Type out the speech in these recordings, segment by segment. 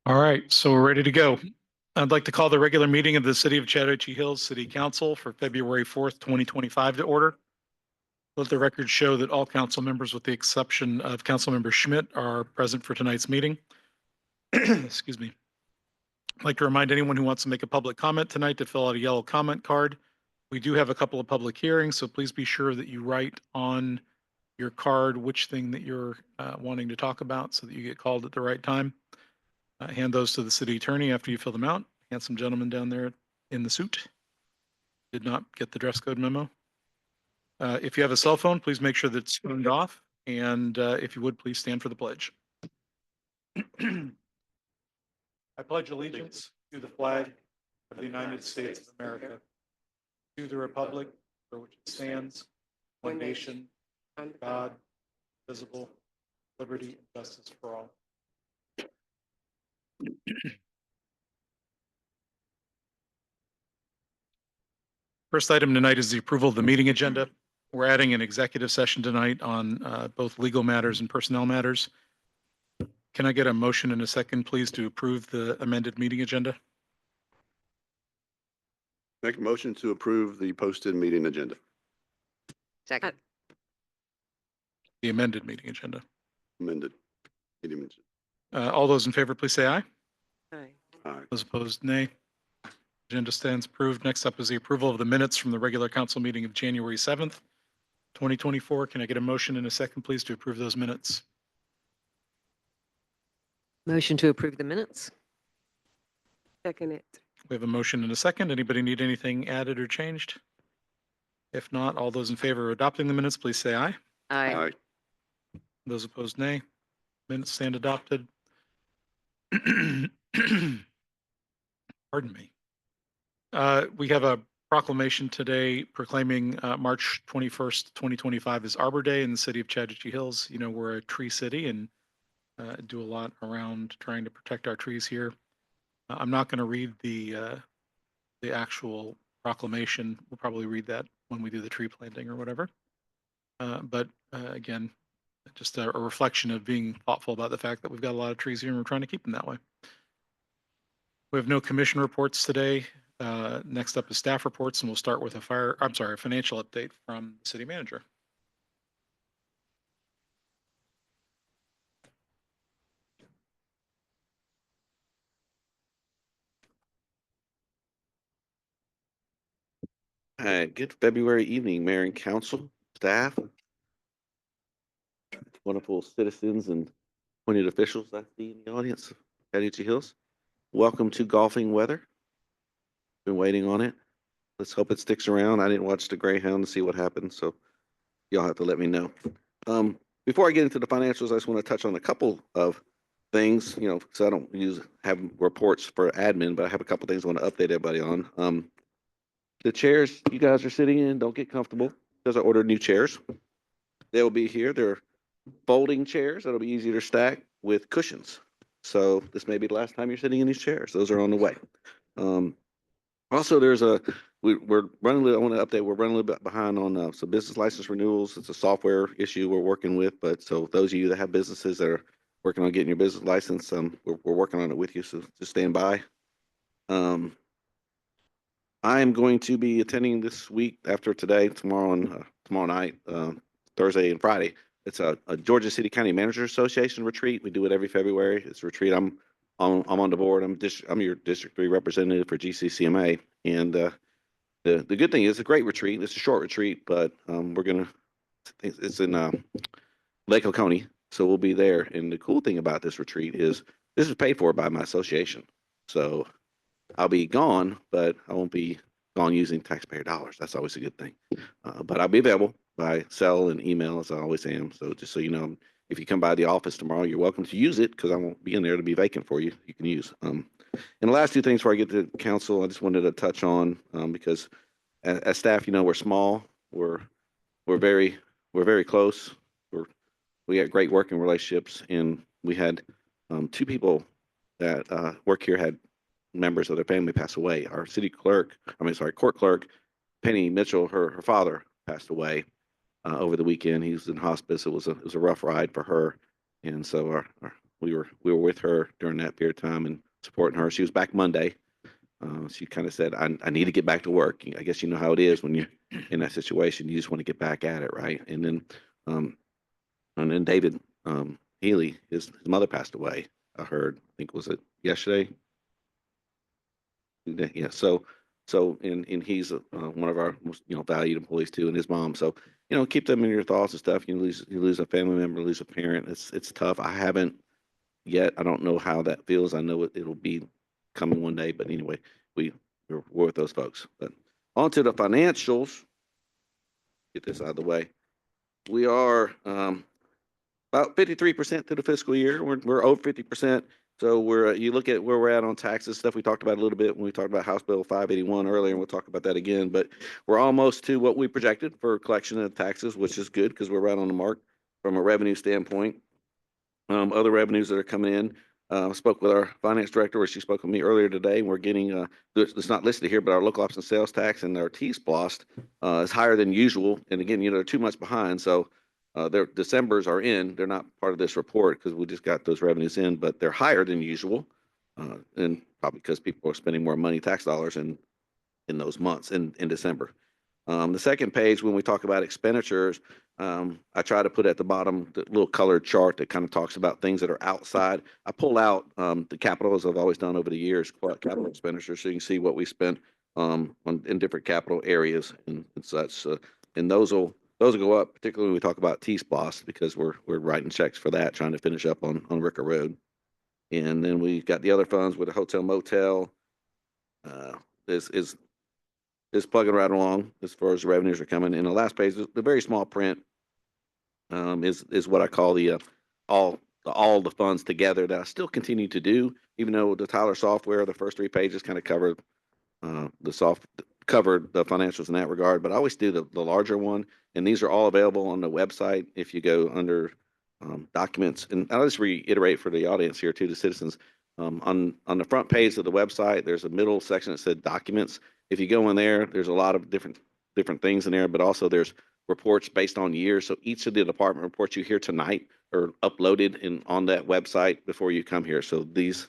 All right, so we're ready to go. I'd like to call the regular meeting of the City of Chattahoochee Hills City Council for February 4th, 2025 to order. Let the record show that all council members, with the exception of Councilmember Schmidt, are present for tonight's meeting. Excuse me. I'd like to remind anyone who wants to make a public comment tonight to fill out a yellow comment card. We do have a couple of public hearings, so please be sure that you write on your card which thing that you're wanting to talk about so that you get called at the right time. Hand those to the city attorney after you fill them out. Handsome gentleman down there in the suit. Did not get the dress code memo. If you have a cell phone, please make sure that it's turned off. And if you would, please stand for the pledge. I pledge allegiance to the flag of the United States of America, to the republic for which it stands, one nation, under God, indivisible, liberty and justice for all. First item tonight is the approval of the meeting agenda. We're adding an executive session tonight on both legal matters and personnel matters. Can I get a motion in a second, please, to approve the amended meeting agenda? Make a motion to approve the posted meeting agenda. Second. The amended meeting agenda. Amended meeting agenda. All those in favor, please say aye. Aye. Aye. Those opposed, nay. Agenda stands approved. Next up is the approval of the minutes from the regular council meeting of January 7th, 2024. Can I get a motion in a second, please, to approve those minutes? Motion to approve the minutes. Second it. We have a motion and a second. Anybody need anything added or changed? If not, all those in favor of adopting the minutes, please say aye. Aye. Aye. Those opposed, nay. Minutes stand adopted. Pardon me. We have a proclamation today proclaiming March 21st, 2025 as Arbor Day in the city of Chattahoochee Hills. You know, we're a tree city and do a lot around trying to protect our trees here. I'm not going to read the actual proclamation. We'll probably read that when we do the tree planting or whatever. But again, just a reflection of being thoughtful about the fact that we've got a lot of trees here and we're trying to keep them that way. We have no commission reports today. Next up is staff reports, and we'll start with a financial update from the city manager. Good February evening, Mayor and Council, staff, wonderful citizens and appointed officials I see in the audience of Chattahoochee Hills. Welcome to golfing weather. Been waiting on it. Let's hope it sticks around. I didn't watch the Greyhound to see what happened, so y'all have to let me know. Before I get into the financials, I just want to touch on a couple of things, you know, because I don't have reports for admin, but I have a couple things I want to update everybody on. The chairs you guys are sitting in, don't get comfortable because I ordered new chairs. They will be here. They're folding chairs. That'll be easier to stack with cushions. So this may be the last time you're sitting in these chairs. Those are on the way. Also, we're running I want to update. We're running a little bit behind on some business license renewals. It's a software issue we're working with. But so those of you that have businesses that are working on getting your business license, we're working on it with you. So just stand by. I am going to be attending this week after today, tomorrow night, Thursday and Friday. It's a Georgia City County Managers Association retreat. We do it every February. It's a retreat. I'm on the board. I'm your District 3 representative for GCCMA. And the good thing is it's a great retreat. It's a short retreat, but it's in Lake Oconee, so we'll be there. And the cool thing about this retreat is this is paid for by my association. So I'll be gone, but I won't be gone using taxpayer dollars. That's always a good thing. But I'll be available by cell and email, as I always am. So just so you know, if you come by the office tomorrow, you're welcome to use it because I won't be in there to be vacant for you. You can use. And the last two things before I get to council, I just wanted to touch on because as staff, you know, we're small. We're very close. We got great working relationships, and we had two people that work here had members of their family pass away. Our court clerk, Penny Mitchell, her father passed away over the weekend. He was in hospice. It was a rough ride for her, and so our we were with her during that period of time and supporting her. She was back Monday. She kind of said, I need to get back to work. I guess you know how it is when you're in that situation. You just want to get back at it, right? And then David Healy, his mother passed away. I heard, I think, was it yesterday? Yeah. And he's one of our most, valued employees too, and his mom. So, keep them in your thoughts and stuff. You lose a family member, lose a parent. It's tough. I haven't yet. I don't know how that feels. I know it'll be coming one day, but anyway, we're with those folks. But on to the financials. Get this out of the way. We are about 53% through the fiscal year. We're over 50%. So you look at where we're at on taxes stuff. We talked about a little bit when we talked about House Bill 581 earlier, and we'll talk about that again. But we're almost to what we projected for collection of taxes, which is good because we're right on the mark from a revenue standpoint. Other revenues that are coming in. Spoke with our finance director, or she spoke with me earlier today, and we're getting, it's not listed here, but our local option sales tax and our T-SPLOST is higher than usual. And again, they're 2 months behind. So their Decembers are in. They're not part of this report because we just got those revenues in, but they're higher than usual. And probably because people are spending more money, tax dollars in those months in December. The second page, when we talk about expenditures, I try to put at the bottom the little colored chart that kind of talks about things that are outside. I pull out the capital, as I've always done over the years, pull out capital expenditures so you can see what we spent in different capital areas and such. And those will go up, particularly when we talk about T-SPLOST, because we're writing checks for that, trying to finish up on Ricker Road. And then we got the other funds with the hotel motel. Is plugging right along as far as revenues are coming. And the last page, the very small print, is what I call the all the funds together that I still continue to do, even though the Tyler software, the first 3 pages kind of covered the financials in that regard. But I always do the larger one, and these are all available on the website. If you go under documents, and I'll just reiterate for the audience here too, the citizens, on the front page of the website, there's a middle section that said documents. If you go in there, there's a lot of different things in there, but also there's reports based on years. So each of the department reports you hear tonight are uploaded on that website before you come here. So this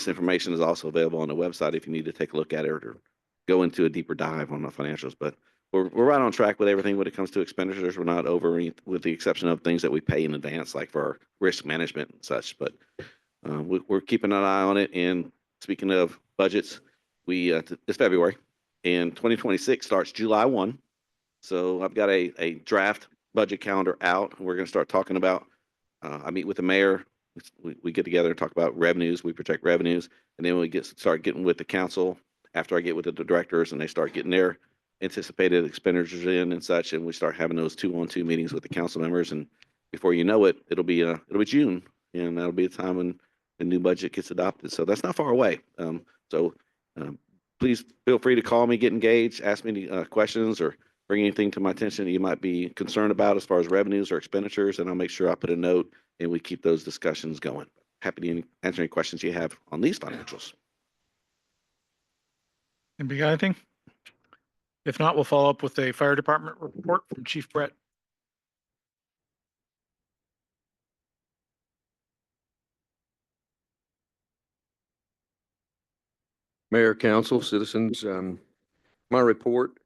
information is also available on the website if you need to take a look at it or go into a deeper dive on the financials. But we're right on track with everything when it comes to expenditures. We're not over, with the exception of things that we pay in advance, like for our risk management and such. But we're keeping an eye on it. And speaking of budgets, it's February. And 2026 starts July 1. So I've got a draft budget calendar out. We're going to start talking about, I meet with the mayor. We get together and talk about revenues. We project revenues. And then we start getting with the council after I get with the directors and they start getting their anticipated expenditures in and such. And we start having those 2-on-2 meetings with the council members. And before you know it, it'll be June. And that'll be the time when the new budget gets adopted. So that's not far away. Please feel free to call me, get engaged, ask me any questions, or bring anything to my attention that you might be concerned about as far as revenues or expenditures, and I'll make sure I put a note and we keep those discussions going. Happy to answer any questions you have on these financials. Anybody got anything? If not, we'll follow up with a fire department report from Chief Brett. Mayor, council, citizens, my report,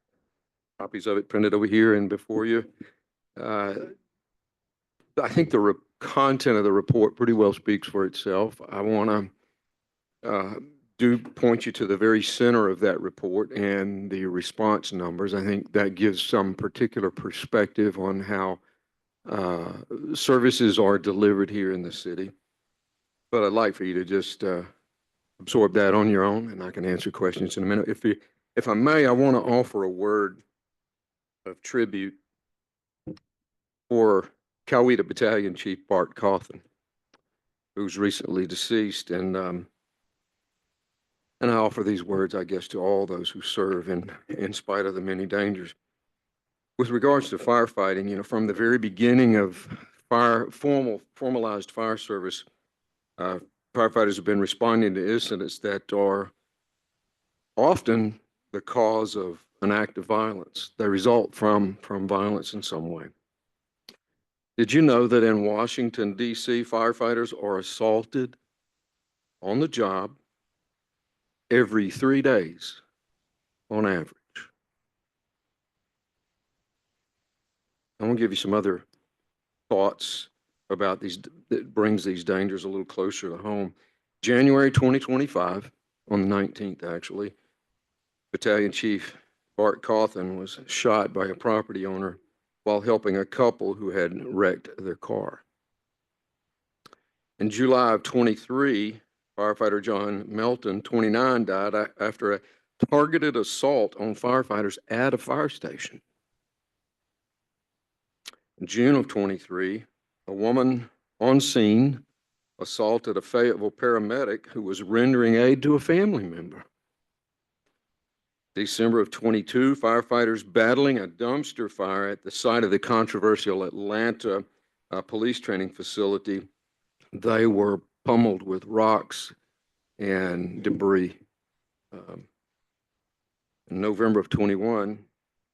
copies of it printed over here and before you. I think the content of the report pretty well speaks for itself. I want to point you to the very center of that report and the response numbers. I think that gives some particular perspective on how services are delivered here in the city. But I'd like for you to just absorb that on your own, and I can answer questions in a minute. If I may, I want to offer a word of tribute for Coweta Battalion Chief Bart Cawthon, who's recently deceased, and I offer these words, I guess, to all those who serve in spite of the many dangers. With regards to firefighting, from the very beginning of formalized fire service, firefighters have been responding to incidents that are often the cause of an act of violence. They result from violence in some way. Did you know that in Washington DC, firefighters are assaulted on the job every 3 days on average? I'm gonna give you some other thoughts about these, that brings these dangers a little closer to home. January 2025, on the 19th actually, Battalion Chief Bart Cawthon was shot by a property owner while helping a couple who had wrecked their car. In July of 23, firefighter John Melton, 29, died after a targeted assault on firefighters at a fire station. In June of 23, a woman on scene assaulted a Fayetteville paramedic who was rendering aid to a family member. December of 22, firefighters battling a dumpster fire at the site of the controversial Atlanta police training facility. They were pummeled with rocks and debris. In November of 21,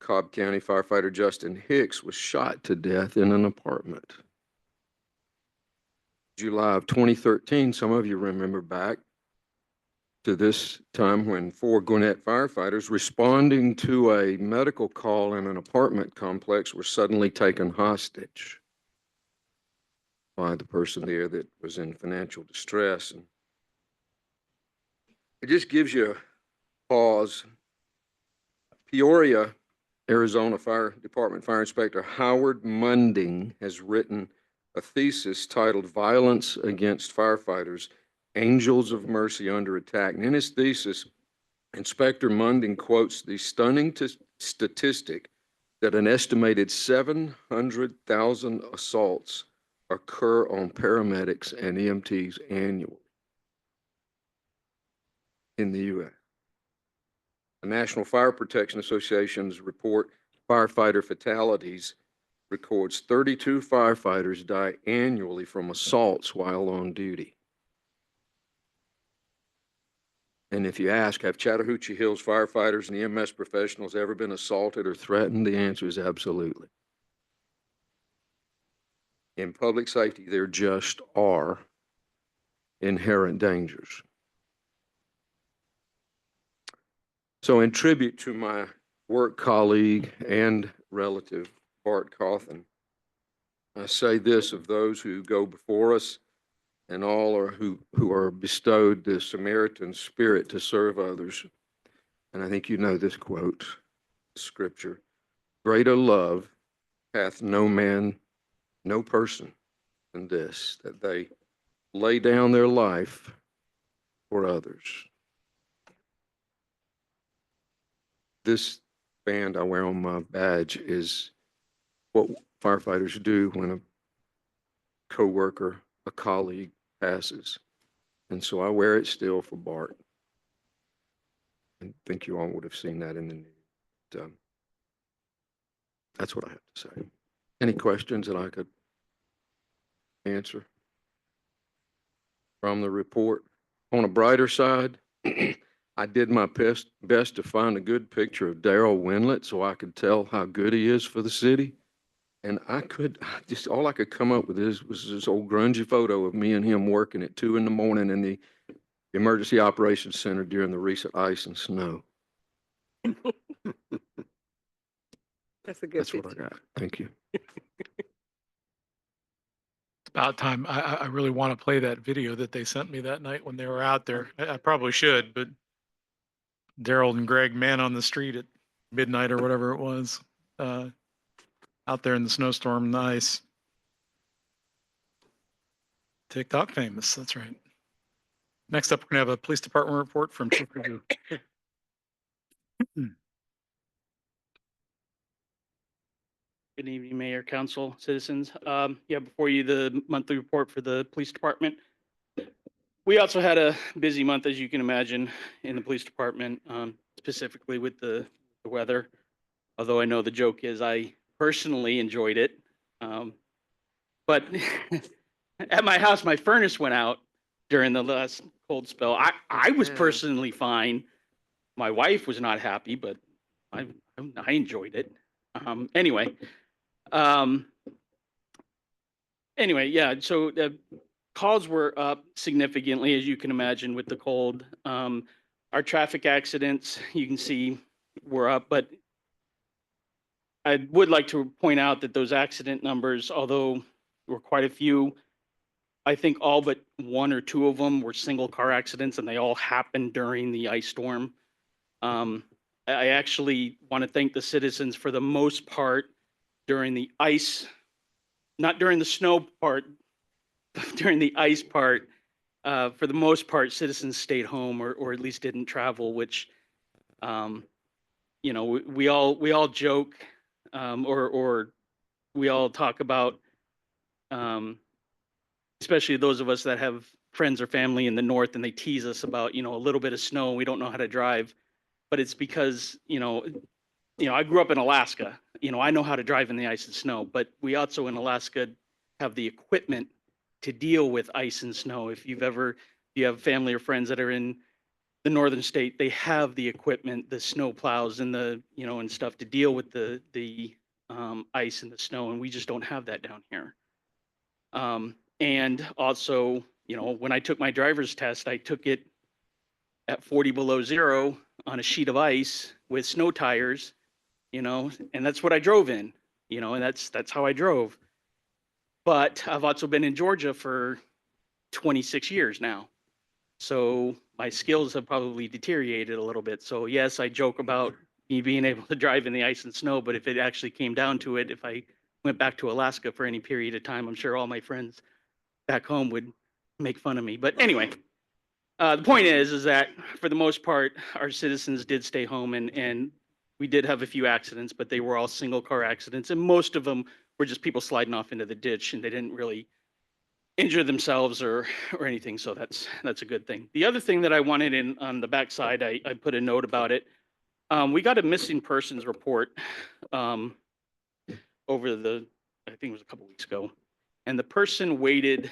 Cobb County firefighter Justin Hicks was shot to death in an apartment. July of 2013, some of you remember back to this time when 4 Gwinnett firefighters responding to a medical call in an apartment complex were suddenly taken hostage by the person there that was in financial distress. And it just gives you a pause. Peoria, Arizona Fire Department Fire Inspector Howard Munding has written a thesis titled Violence Against Firefighters, Angels of Mercy Under Attack. And in his thesis, Inspector Munding quotes the stunning statistic that an estimated 700,000 assaults occur on paramedics and EMTs annually in the U.S. The National Fire Protection Association's report, Firefighter Fatalities, records 32 firefighters die annually from assaults while on duty. And if you ask, have Chattahoochee Hills firefighters and EMS professionals ever been assaulted or threatened? The answer is absolutely. In public safety, there just are inherent dangers. So in tribute to my work colleague and relative, Bart Cawthon, I say this of those who go before us and all are who are bestowed the Samaritan spirit to serve others. And I think you know this quote, scripture, greater love hath no man, no person than this, that they lay down their life for others. This band I wear on my badge is what firefighters do when a coworker, a colleague passes. And so I wear it still for Bart. I think you all would have seen that in the news. That's what I have to say. Any questions that I could answer from the report? On a brighter side, I did my best to find a good picture of Daryl Winlett so I could tell how good he is for the city. And all I could come up with was this old grungy photo of me and him working at 2 a.m. in the Emergency Operations Center during the recent ice and snow. That's a good That's what I picture. got. Thank you. It's about time. I really want to play that video that they sent me that night when they were out there. I probably should, but Daryl and Greg, man on the street at midnight or whatever it was, out there in the snowstorm and the ice. TikTok famous, that's right. Next up, we're gonna have a police department report from Chief Review. Good evening, Mayor, Council, citizens. Before you, the monthly report for the police department. We also had a busy month, as you can imagine, in the police department, specifically with the weather. Although I know the joke is I personally enjoyed it. But at my house, my furnace went out during the last cold spell. I was Yeah. personally fine. My wife was not happy, but I enjoyed it. Anyway, Anyway, yeah, so calls were up significantly, as you can imagine, with the cold. Our traffic accidents, you can see, were up, but I would like to point out that those accident numbers, although there were quite a few, I think all but one or two of them were single car accidents, and they all happened during the ice storm. I actually want to thank the citizens for the most part during the ice, not during the snow part, but during the ice part. For the most part, citizens stayed home or at least didn't travel, which, you know, we all joke, or we all talk about, especially those of us that have friends or family in the north, and they tease us about, you know, a little bit of snow, we don't know how to drive. But it's because, I grew up in Alaska. I know how to drive in the ice and snow, but we also in Alaska have the equipment to deal with ice and snow. If you have family or friends that are in the northern state, they have the equipment, the snow plows and and stuff to deal with the ice and the snow, and we just don't have that down here. And also, when I took my driver's test, I took it at 40 below zero on a sheet of ice with snow tires, and that's what I drove in, and that's how I drove. But I've also been in Georgia for 26 years now. So my skills have probably deteriorated a little bit. So yes, I joke about me being able to drive in the ice and snow, but if it actually came down to it, if I went back to Alaska for any period of time, I'm sure all my friends back home would make fun of me. But anyway, the point is that for the most part, our citizens did stay home, and we did have a few accidents, but they were all single car accidents, and most of them were just people sliding off into the ditch, and they didn't really injure themselves or anything. So that's a good thing. The other thing that I wanted in on the backside, I put a note about it. We got a missing persons report over I think it was a couple weeks ago, and the person waited,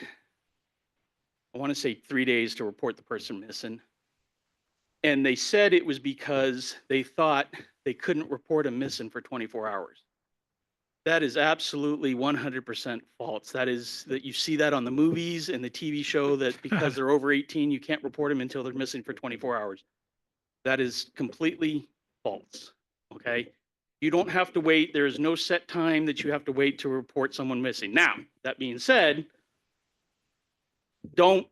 I want to say 3 days to report the person missing. And they said it was because they thought they couldn't report him missing for 24 hours. That is absolutely 100% false. That you see that on the movies and the TV show, that because they're over 18, you can't report them until they're missing for 24 hours. That is completely false. Okay. You don't have to wait. There is no set time that you have to wait to report someone missing. Now, that being said,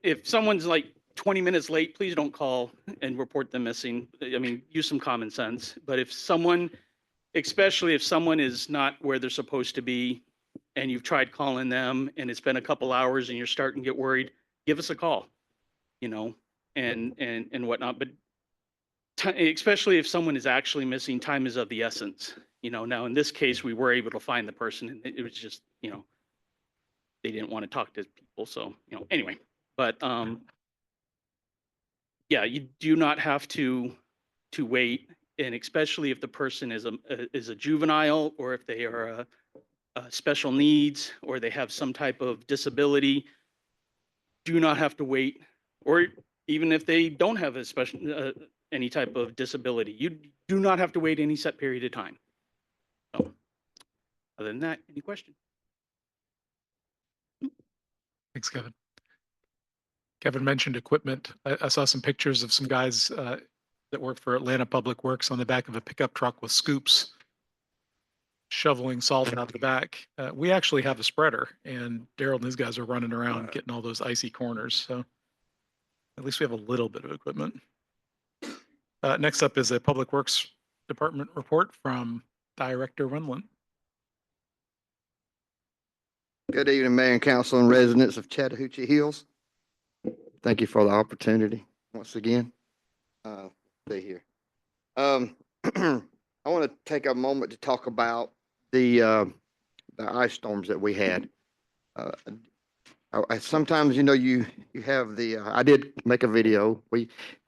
if someone's like 20 minutes late, please don't call and report them missing. I mean, use some common sense. But especially if someone is not where they're supposed to be and you've tried calling them and it's been a couple hours and you're starting to get worried, give us a call, and whatnot. But especially if someone is actually missing, time is of the essence. Now in this case, we were able to find the person, and it was just, they didn't want to talk to people. So, anyway, but yeah, you do not have to wait. And especially if the person is a juvenile, or if they are a special needs, or they have some type of disability, do not have to wait. Or even if they don't have a special any type of disability, you do not have to wait any set period of time. So, other than that, any questions? Thanks, Kevin. Kevin mentioned equipment. I saw some pictures of some guys that work for Atlanta Public Works on the back of a pickup truck with scoops, shoveling salt out of the back. We actually have a spreader, and Daryl and his guys are running around getting all those icy corners. So at least we have a little bit of equipment. Next up is a Public Works Department report from Director Wendland. Good evening, Mayor and Council and residents of Chattahoochee Hills. Thank you for the opportunity once again. Stay here. I want to take a moment to talk about the ice storms that we had. Sometimes, you have I did make a video.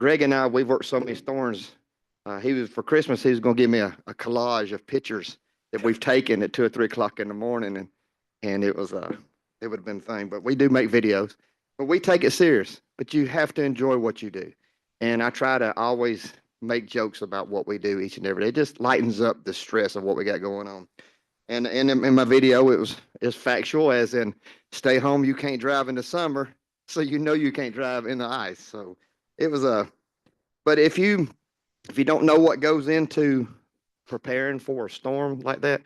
Greg and I, we've worked so many storms. For Christmas, he was going to give me a collage of pictures that we've taken at 2 or 3 o'clock in the morning. And it would have been fun, but we do make videos, but we take it serious. But you have to enjoy what you do. And I try to always make jokes about what we do each and every day. It just lightens up the stress of what we got going on. And in my video, it's factual, as in stay home, you can't drive in the summer, so you know you can't drive in the ice. So it was but if you don't know what goes into preparing for a storm like that,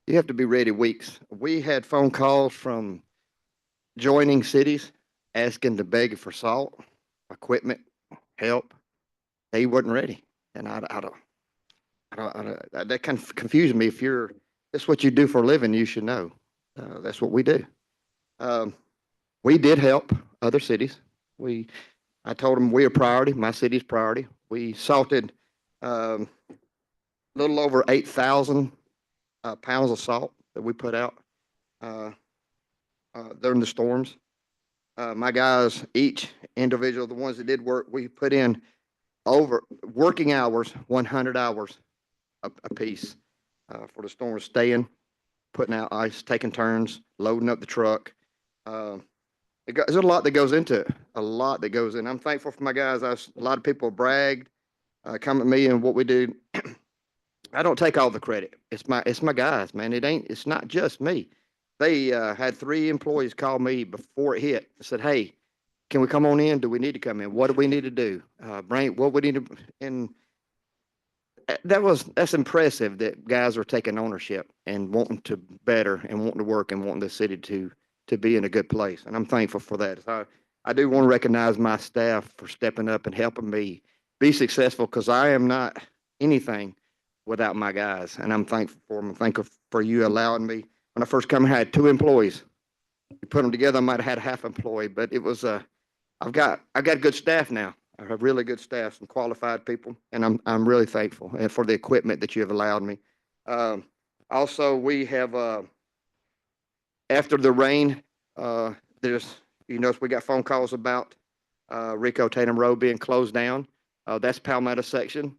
you have to be ready weeks. We had phone calls from joining cities asking to beg for salt, equipment, help. They wasn't ready, and I don't, that kind of confused me. If that's what you do for a living, you should know. That's what we do. We did help other cities. I told them we're a priority. My city's priority. We salted a little over 8,000 pounds of salt that we put out during the storms. My guys, each individual, the ones that did work, we put in over working hours, 100 hours a piece for the storm, staying, putting out ice, taking turns, loading up the truck. There's a lot that goes into it, a lot that goes in. I'm thankful for my guys. A lot of people bragged, come at me and what we do. I don't take all the credit. It's my guys, man. It's not just me. They had 3 employees call me before it hit. I said, hey, can we come on in? Do we need to come in? What do we need to do? Bring what we need to, and that's impressive that guys are taking ownership and wanting to better and wanting to work and wanting the city to be in a good place. And I'm thankful for that. I do want to recognize my staff for stepping up and helping me be successful, because I am not anything without my guys. And I'm thankful for them. I'm thankful for you allowing me. When I first came, I had 2 employees. You put them together, I might have had a half employee, but it was I've got good staff now. I have really good staff, some qualified people, and I'm really thankful and for the equipment that you have allowed me. Also, we have after the rain, we got phone calls about Rico Tatum Road being closed down. That's Palmetto section.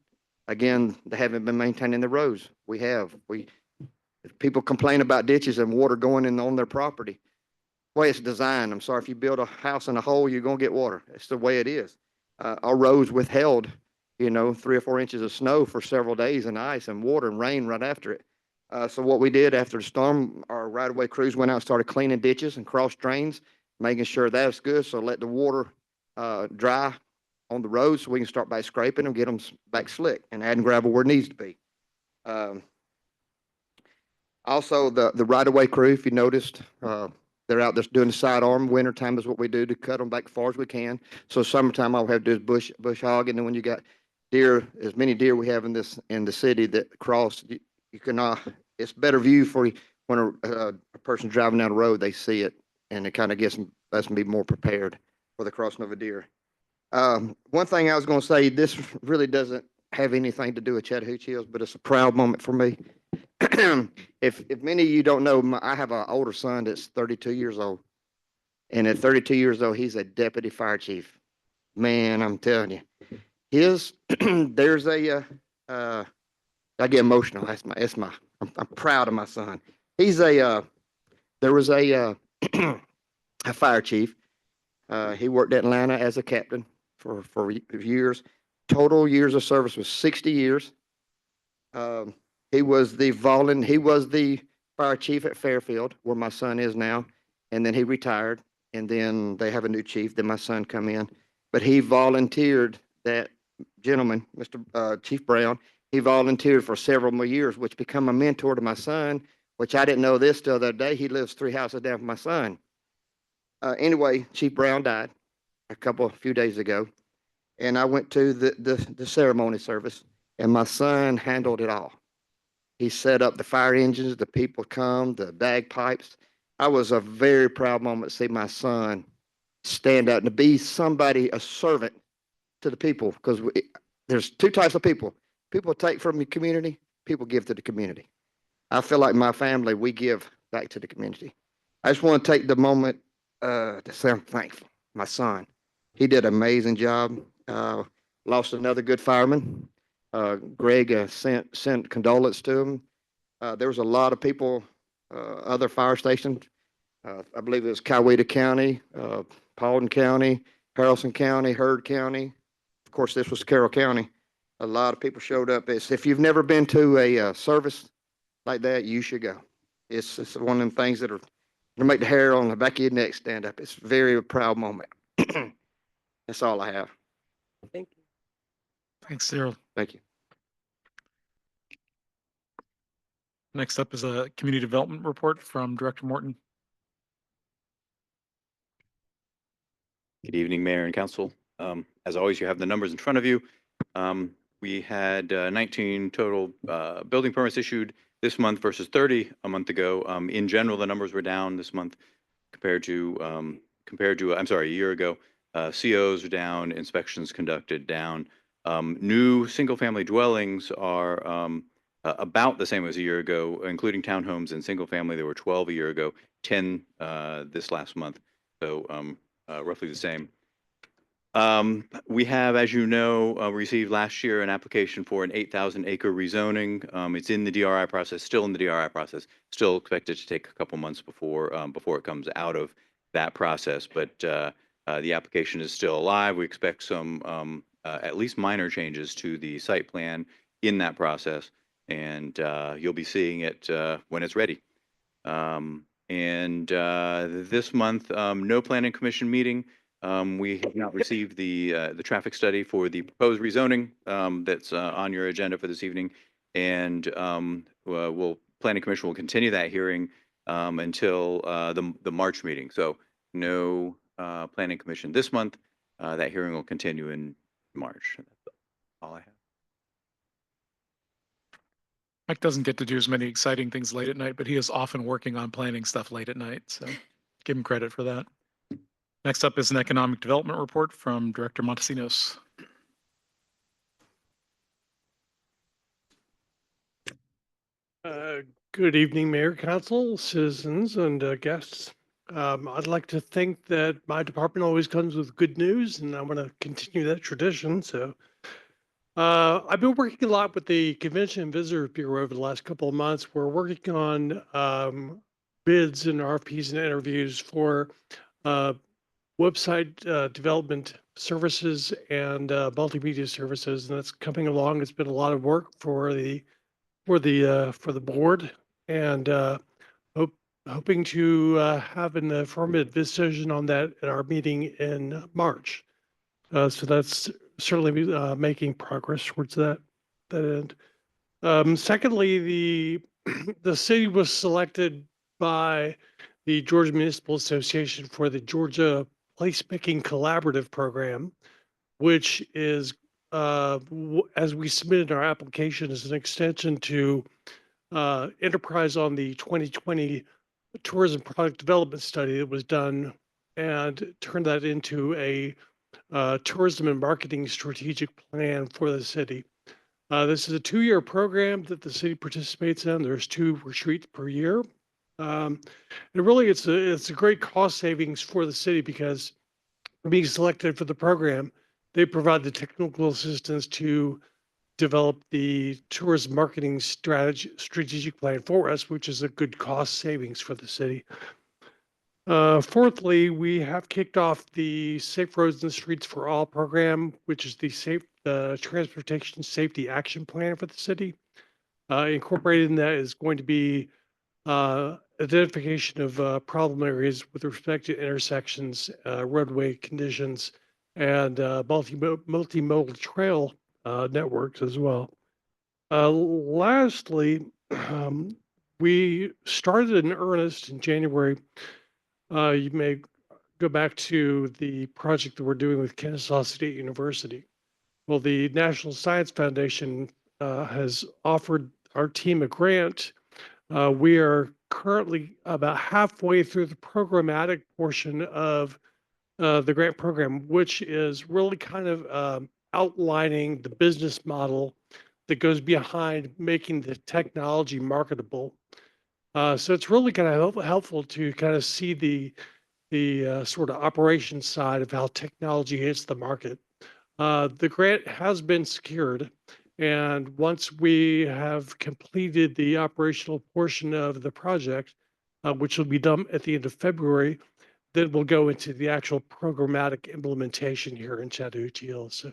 Again, they haven't been maintaining the roads. People complain about ditches and water going in on their property. The way it's designed, I'm sorry, if you build a house in a hole, you're gonna get water. It's the way it is. Our roads withheld, 3 or 4 inches of snow for several days, and ice and water and rain right after it. So what we did after the storm, our right-of-way crews went out and started cleaning ditches and cross drains, making sure that's good. So let the water dry on the road, so we can start by scraping them, get them back slick, and adding gravel where it needs to be. Also, the right-of-way crew, if you noticed, they're out there doing the sidearm. Wintertime is what we do to cut them back as far as we can. So summertime, all we have to do is bush hog, and then when you got deer, as many deer we have in the city that cross, you can it's better view for you when a person driving down the road, they see it, and it kind of lets them be more prepared for the crossing of a deer. One thing I was going to say, this really doesn't have anything to do with Chattahoochee Hills, but it's a proud moment for me. If many of you don't know, I have an older son that's 32 years old, and at 32 years old, he's a deputy fire chief. Man, I'm telling you, there's I get emotional. I'm proud of my son. There was a fire chief. He worked at Atlanta as a captain for years. Total years of service was 60 years. He was the fire chief at Fairfield, where my son is now, and then he retired, and then they have a new chief. Then my son come in, but he volunteered. That gentleman, Mr. Chief Brown, he volunteered for several more years, which became a mentor to my son. Which I didn't know this till the other day. He lives 3 houses down from my son. Anyway, Chief Brown died a few days ago, and I went to the ceremony service, and my son handled it all. He set up the fire engines, the people come, the bagpipes. I was a very proud moment to see my son stand out and to be somebody, a servant to the people, because there's 2 types of people. People take from the community, people give to the community. I feel like my family, we give back to the community. I just want to take the moment to say I'm thankful. My son, he did an amazing job. Lost another good fireman. Greg sent condolence to him. There was a lot of people, other fire stations. I believe it was Coweta County, Paulding County, Haralson County, Heard County. Of course, this was Carroll County. A lot of people showed up. If you've never been to a service like that, you should go. It's one of them things that are gonna make the hair on the back of your neck stand up. It's very a proud moment. That's all I have. Thank you. Thanks, Cyril. Thank you. Next up is a community development report from Director Morton. Good evening, Mayor and Council. As always, you have the numbers in front of you. We had 19 total building permits issued this month versus 30 a month ago. In general, the numbers were down this month compared to, a year ago. COs are down, inspections conducted down. New single-family dwellings are about the same as a year ago, including townhomes and single-family. There were 12 a year ago, 10 this last month. So roughly the same. We have, as you know, received last year an application for an 8,000 acre rezoning. It's in the DRI process, still in the DRI process, still expected to take a couple months before it comes out of that process. But the application is still alive. We expect some at least minor changes to the site plan in that process, and you'll be seeing it when it's ready. This month, no planning commission meeting. We have not received the traffic study for the proposed rezoning that's on your agenda for this evening. And planning commission will continue that hearing until the March meeting. So no planning commission this month. That hearing will continue in March. That's all I have. Mike doesn't get to do as many exciting things late at night, but he is often working on planning stuff late at night. So give him credit for that. Next up is an economic development report from Director Montesinos. Good evening, Mayor, Council, citizens, and guests. I'd like to think that my department always comes with good news, and I want to continue that tradition. So I've been working a lot with the Convention and Visitors Bureau over the last couple of months. We're working on bids and RFPs and interviews for website development services and multimedia services, and that's coming along. It's been a lot of work for the board, and hoping to have an affirmative decision on that at our meeting in March. So that's certainly making progress towards that end. Secondly, the city was selected by the Georgia Municipal Association for the Georgia Placemaking Collaborative Program, which is, as we submitted our application, is an extension to enterprise on the 2020 tourism product development study that was done and turned that into a tourism and marketing strategic plan for the city. This is a 2-year program that the city participates in. There's 2 retreats per year. And really, it's a great cost savings for the city because being selected for the program, they provide the technical assistance to develop the tourism marketing strategic plan for us, which is a good cost savings for the city. Fourthly, we have kicked off the Safe Roads and Streets for All program, which is the transportation safety action plan for the city. Incorporated in that is going to be identification of problem areas with respect to intersections, roadway conditions, and multimodal trail networks as well. Lastly, we started in earnest in January. You may go back to the project that we're doing with Kennesaw State University. Well, the National Science Foundation has offered our team a grant. We are currently about halfway through the programmatic portion of the grant program, which is really kind of outlining the business model that goes behind making the technology marketable. So it's really kind of helpful to kind of see the sort of operation side of how technology hits the market. The grant has been secured, and once we have completed the operational portion of the project, which will be done at the end of February, then we'll go into the actual programmatic implementation here in Chattahoochee Hills. So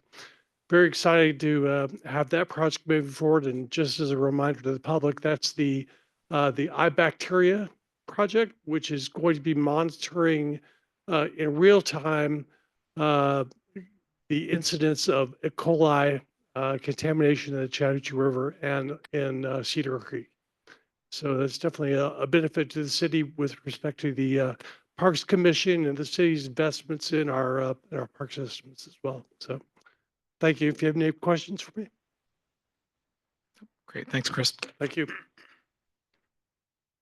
very excited to have that project moving forward. And just as a reminder to the public, that's the the eye bacteria project, which is going to be monitoring in real time uh, the incidence of E. coli contamination in the Chattahoochee River and in Cedar Creek. So that's definitely a benefit to the city with respect to the Parks Commission and the city's investments in our park systems as well. So thank you. If you have any questions for me, Great. Thanks, Chris. thank you.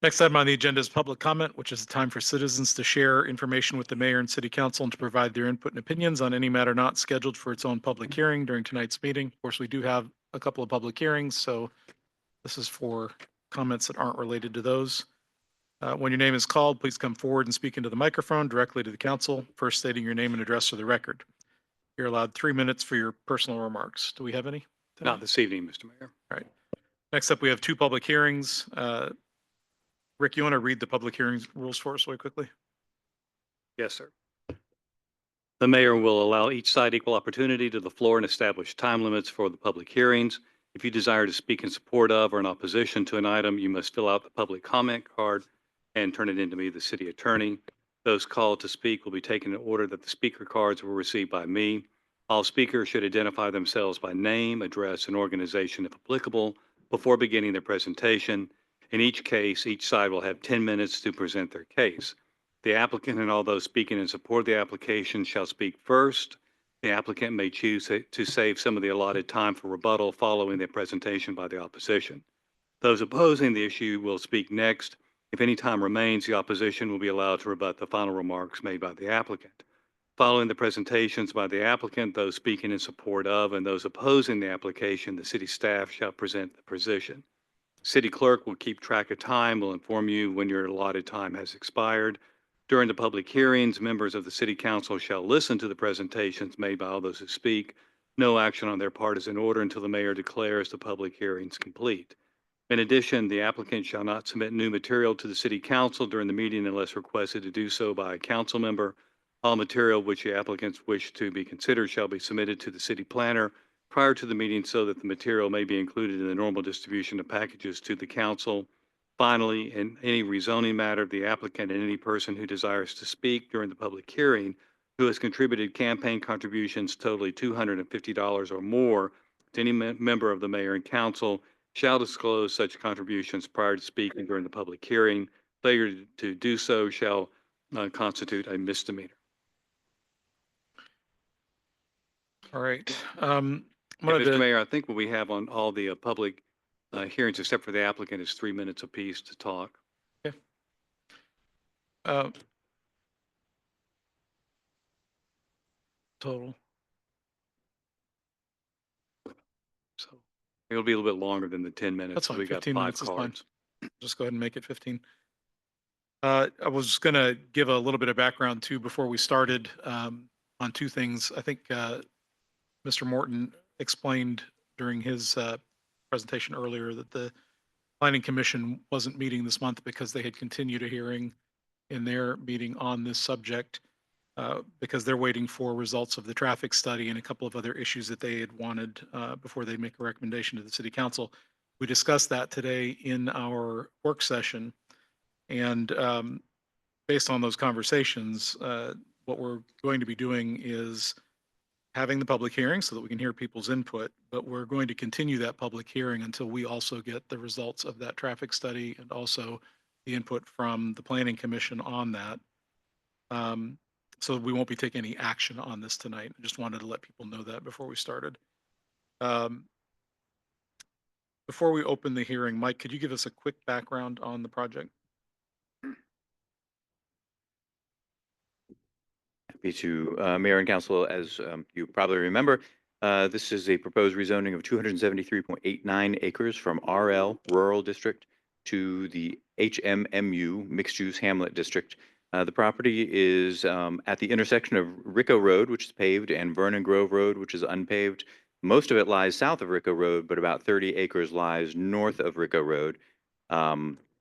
Next item on the agenda is public comment, which is a time for citizens to share information with the mayor and city council and to provide their input and opinions on any matter not scheduled for its own public hearing during tonight's meeting. Of course, we do have a couple of public hearings, so this is for comments that aren't related to those. When your name is called, please come forward and speak into the microphone directly to the council, first stating your name and address for the record. You're allowed 3 minutes for your personal remarks. Do we have any? Not this evening, Mr. Mayor. All right. Next up, we have 2 public hearings. Rick, you want to read the public hearings rules for us really quickly? Yes, sir. The mayor will allow each side equal opportunity to the floor and establish time limits for the public hearings. If you desire to speak in support of or in opposition to an item, you must fill out the public comment card and turn it in to me, the city attorney. Those called to speak will be taken in order that the speaker cards were received by me. All speakers should identify themselves by name, address, and organization if applicable before beginning their presentation. In each case, each side will have 10 minutes to present their case. The applicant and all those speaking in support of the application shall speak first. The applicant may choose to save some of the allotted time for rebuttal following the presentation by the opposition. Those opposing the issue will speak next. If any time remains, the opposition will be allowed to rebut the final remarks made by the applicant. Following the presentations by the applicant, those speaking in support of and those opposing the application, the city staff shall present the position. City clerk will keep track of time, will inform you when your allotted time has expired. During the public hearings, members of the city council shall listen to the presentations made by all those who speak. No action on their part is in order until the mayor declares the public hearings complete. In addition, the applicant shall not submit new material to the city council during the meeting unless requested to do so by a council member. All material which the applicants wish to be considered shall be submitted to the city planner prior to the meeting so that the material may be included in the normal distribution of packages to the council. Finally, in any rezoning matter, the applicant and any person who desires to speak during the public hearing who has contributed campaign contributions totaling $250 or more to any member of the mayor and council shall disclose such contributions prior to speaking during the public hearing. Failure to do so shall constitute a misdemeanor. All right. Mr. Mayor, I think what we have on all the public hearings, except for the applicant, is 3 minutes apiece to talk. Total. So it'll be a little bit longer than the 10 minutes. That's fine. We got 15 5 minutes is fine. cards. Just go ahead and make it 15. I was going to give a little bit of background too before we started on 2 things. I think Mr. Morton explained during his presentation earlier that the Planning Commission wasn't meeting this month because they had continued a hearing in their meeting on this subject because they're waiting for results of the traffic study and a couple of other issues that they had wanted before they make a recommendation to the city council. We discussed that today in our work session. And based on those conversations, what we're going to be doing is having the public hearing so that we can hear people's input, but we're going to continue that public hearing until we also get the results of that traffic study and also the input from the Planning Commission on that. So we won't be taking any action on this tonight. I just wanted to let people know that before we started. Before we open the hearing, Mike, could you give us a quick background on the project? Happy to, Mayor and Council, as you probably remember, this is a proposed rezoning of 273.89 acres from RL Rural District to the HMMU Mixed Use Hamlet District. The property is at the intersection of Rico Road, which is paved, and Vernon Grove Road, which is unpaved. Most of it lies south of Rico Road, but about 30 acres lies north of Rico Road. The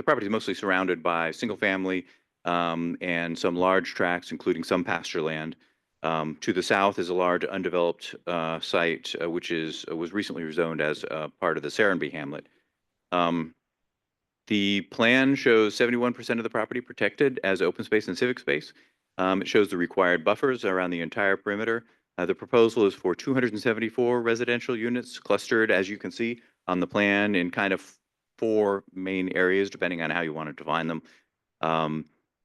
property is mostly surrounded by single family and some large tracts, including some pasture land. To the south is a large undeveloped site, which was recently rezoned as part of the Serenby hamlet. The plan shows 71% of the property protected as open space and civic space. It shows the required buffers around the entire perimeter. The proposal is for 274 residential units clustered, as you can see on the plan, in kind of 4 main areas, depending on how you want to define them.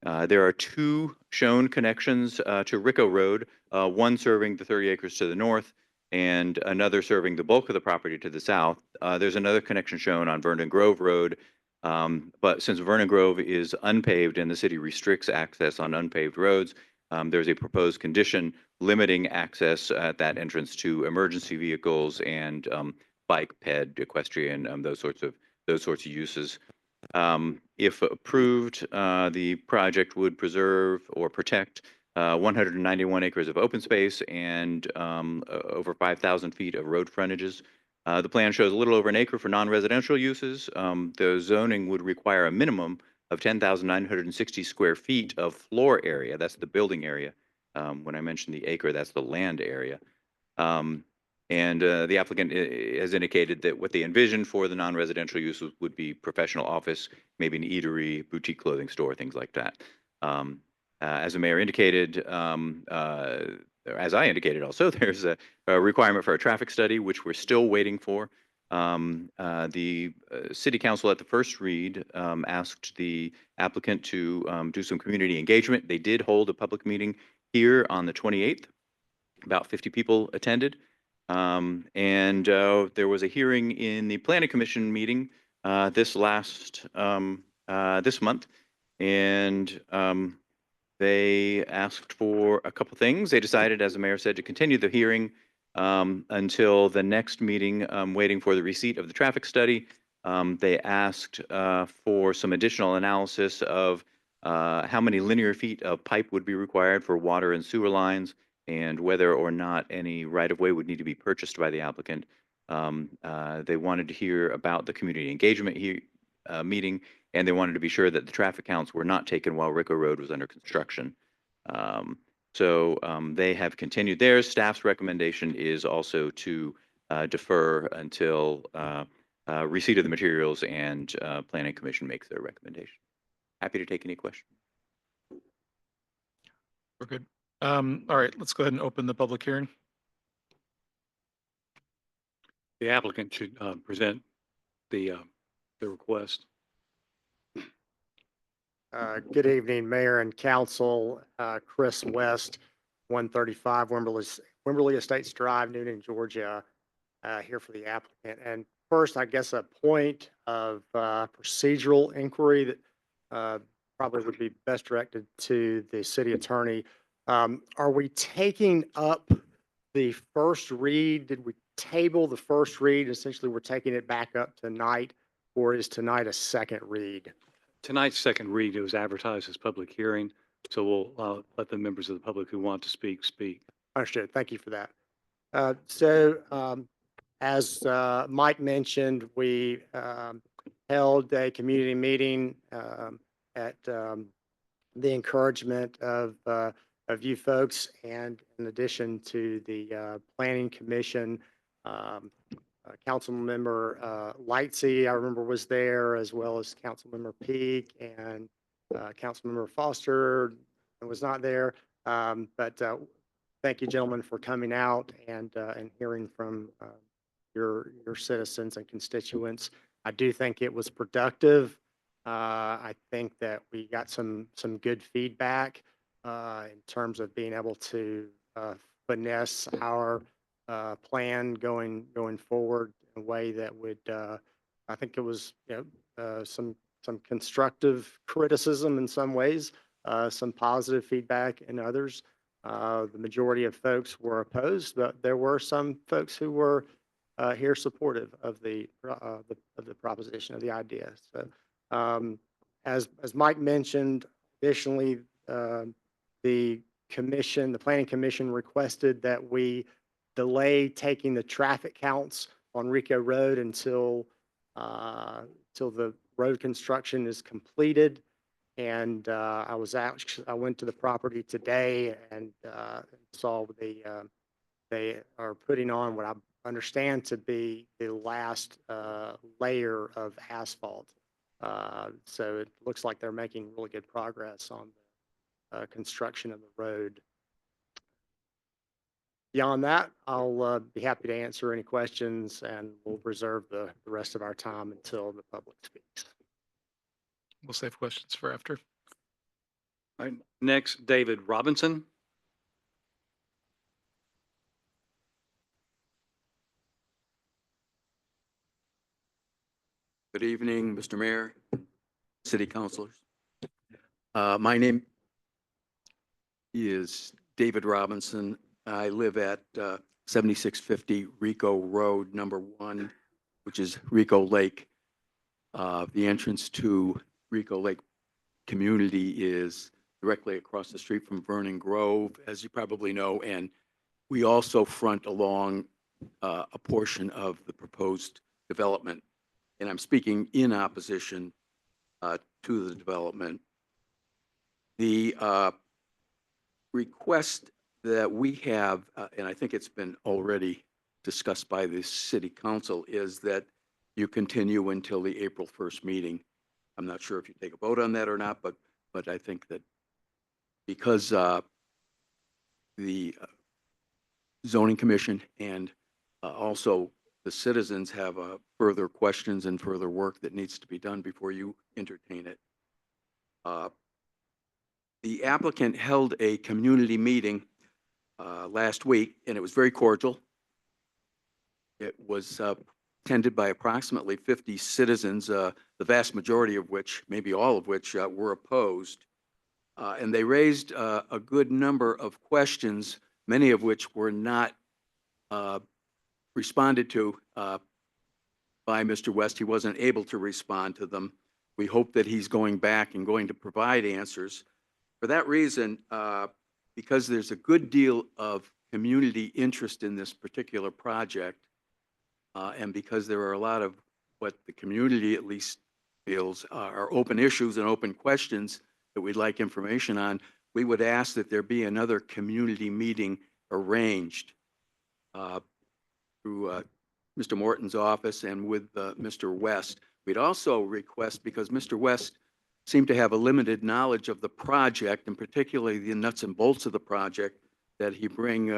There are 2 shown connections to Rico Road, one serving the 30 acres to the north and another serving the bulk of the property to the south. There's another connection shown on Vernon Grove Road, but since Vernon Grove is unpaved and the city restricts access on unpaved roads, there's a proposed condition limiting access at that entrance to emergency vehicles and bike, ped, equestrian, those sorts of uses. If approved, the project would preserve or protect 191 acres of open space and over 5,000 feet of road frontages. The plan shows a little over an acre for non-residential uses. The zoning would require a minimum of 10,960 square feet of floor area. That's the building area. When I mentioned the acre, that's the land area. The applicant has indicated that what they envision for the non-residential use would be professional office, maybe an eatery, boutique clothing store, things like that. As the mayor indicated, as I indicated also, there's a requirement for a traffic study, which we're still waiting for. The city council at the first read asked the applicant to do some community engagement. They did hold a public meeting here on the 28th. About 50 people attended. There was a hearing in the planning commission meeting this month, and they asked for a couple things. They decided, as the mayor said, to continue the hearing until the next meeting, waiting for the receipt of the traffic study. They asked for some additional analysis of how many linear feet of pipe would be required for water and sewer lines, and whether or not any right-of-way would need to be purchased by the applicant. They wanted to hear about the community engagement meeting, and they wanted to be sure that the traffic counts were not taken while Rico Road was under construction. They have continued theirs. Staff's recommendation is also to defer until receipt of the materials and Planning Commission makes their recommendation. Happy to take any questions. We're good. All right, let's go ahead and open the public hearing. The applicant should present the request. Good evening, Mayor and Council. Chris West, 135 Wimberley Estates Drive, Newnan, Georgia, here for the applicant. And first, I guess a point of procedural inquiry that probably would be best directed to the city attorney. Are we taking up the first read? Did we table the first read? Essentially, we're taking it back up tonight, or is tonight a second read? Tonight's second read, it was advertised as public hearing, so we'll let the members of the public who want to speak, speak. Understood. Thank you for that. As Mike mentioned, we held a community meeting at the encouragement of you folks, and in addition to the Planning Commission, Councilmember Lightsey, I remember, was there, as well as Councilmember Peak and Councilmember Foster was not there. But thank you, gentlemen, for coming out and hearing from your citizens and constituents. I do think it was productive. I think that we got some good feedback in terms of being able to finesse our plan going forward in a way that would, I think it was, some constructive criticism in some ways, some positive feedback in others. The majority of folks were opposed, but there were some folks who were here supportive of the proposition, of the idea. So, as Mike mentioned, additionally, the Planning Commission requested that we delay taking the traffic counts on Rico Road until the road construction is completed. And I went to the property today and saw they are putting on what I understand to be the last layer of asphalt. So it looks like they're making really good progress on the construction of the road. Beyond that, I'll be happy to answer any questions, and we'll reserve the rest of our time until the public speaks. We'll save questions for after. All right, next, David Robinson. Good evening, Mr. Mayor, city councilors. My name is David Robinson. I live at 7650 Rico Road, number 1, which is Rico Lake. The entrance to Rico Lake community is directly across the street from Vernon Grove, as you probably know, and we also front along a portion of the proposed development. And I'm speaking in opposition to the development. The request that we have, and I think it's been already discussed by the city council, is that you continue until the April 1st meeting. I'm not sure if you take a vote on that or not, but I think that because the zoning commission and also the citizens have further questions and further work that needs to be done before you entertain it. The applicant held a community meeting last week, and it was very cordial. It was attended by approximately 50 citizens, the vast majority of which, maybe all of which, were opposed. And they raised a good number of questions, many of which were not responded to by Mr. West. He wasn't able to respond to them. We hope that he's going back and going to provide answers. For that reason, because there's a good deal of community interest in this particular project, and because there are a lot of what the community at least feels are open issues and open questions that we'd like information on, we would ask that there be another community meeting arranged through Mr. Morton's office and with Mr. West. We'd also request, because Mr. West seemed to have a limited knowledge of the project, and particularly the nuts and bolts of the project, that he bring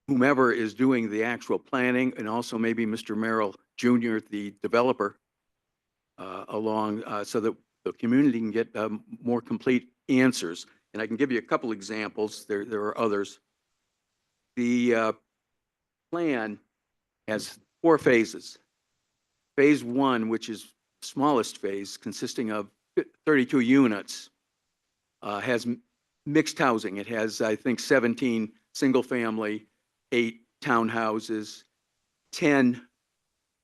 whomever is doing the actual planning, and also maybe Mr. Merrill Jr., the developer, along so that the community can get more complete answers. And I can give you a couple examples. There are others. The plan has 4 phases. Phase 1, which is the smallest phase, consisting of 32 units, has mixed housing. It has, I think, 17 single-family, 8 townhouses, 10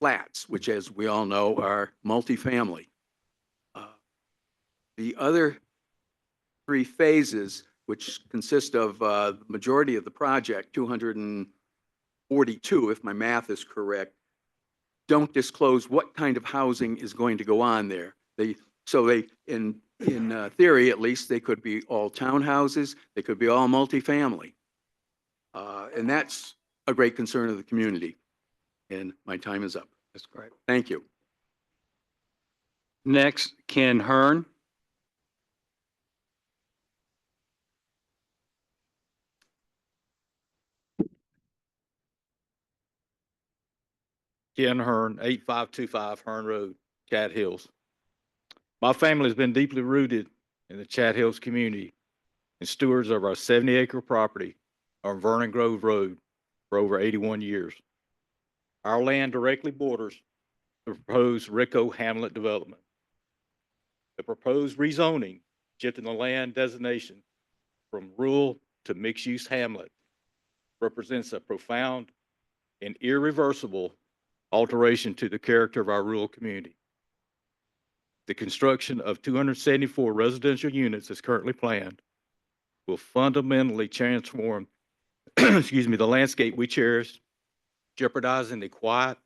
flats, which, as we all know, are multifamily. The other 3 phases, which consist of the majority of the project, 242, if my math is correct, don't disclose what kind of housing is going to go on there. So in theory, at least, they could be all townhouses, they could be all multifamily. And that's a great concern of the community. And my time is up. That's great. Thank you. Next, Ken Hearn. Ken Hearn, 8525 Hearn Road, Chat Hills. My family has been deeply rooted in the Chat Hills community and stewards of our 70-acre property on Vernon Grove Road for over 81 years. Our land directly borders the proposed Rico Hamlet development. The proposed rezoning, shifting the land designation from rural to mixed-use hamlet, represents a profound and irreversible alteration to the character of our rural community. The construction of 274 residential units as currently planned will fundamentally transform the landscape we cherish, jeopardizing the quiet,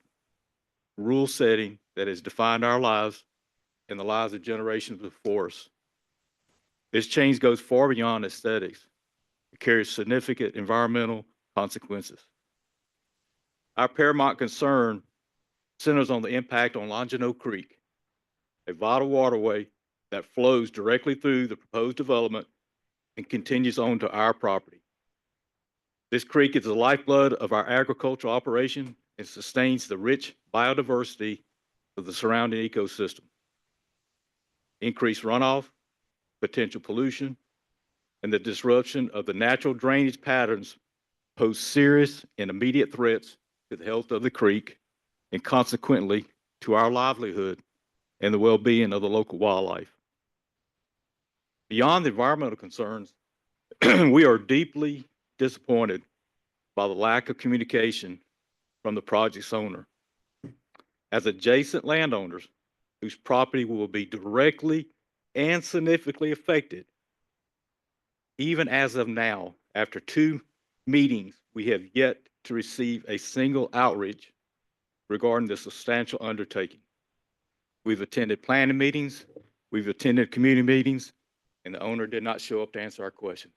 rural setting that has defined our lives and the lives of generations before us. This change goes far beyond aesthetics. It carries significant environmental consequences. Our paramount concern centers on the impact on Longino Creek, a vital waterway that flows directly through the proposed development and continues on to our property. This creek is the lifeblood of our agricultural operation and sustains the rich biodiversity of the surrounding ecosystem. Increased runoff, potential pollution, and the disruption of the natural drainage patterns pose serious and immediate threats to the health of the creek and consequently to our livelihood and the well-being of the local wildlife. Beyond the environmental concerns, we are deeply disappointed by the lack of communication from the project's owner. As adjacent landowners whose property will be directly and significantly affected, even as of now, after 2 meetings, we have yet to receive a single outreach regarding this substantial undertaking. We've attended planning meetings, we've attended community meetings, and the owner did not show up to answer our questions.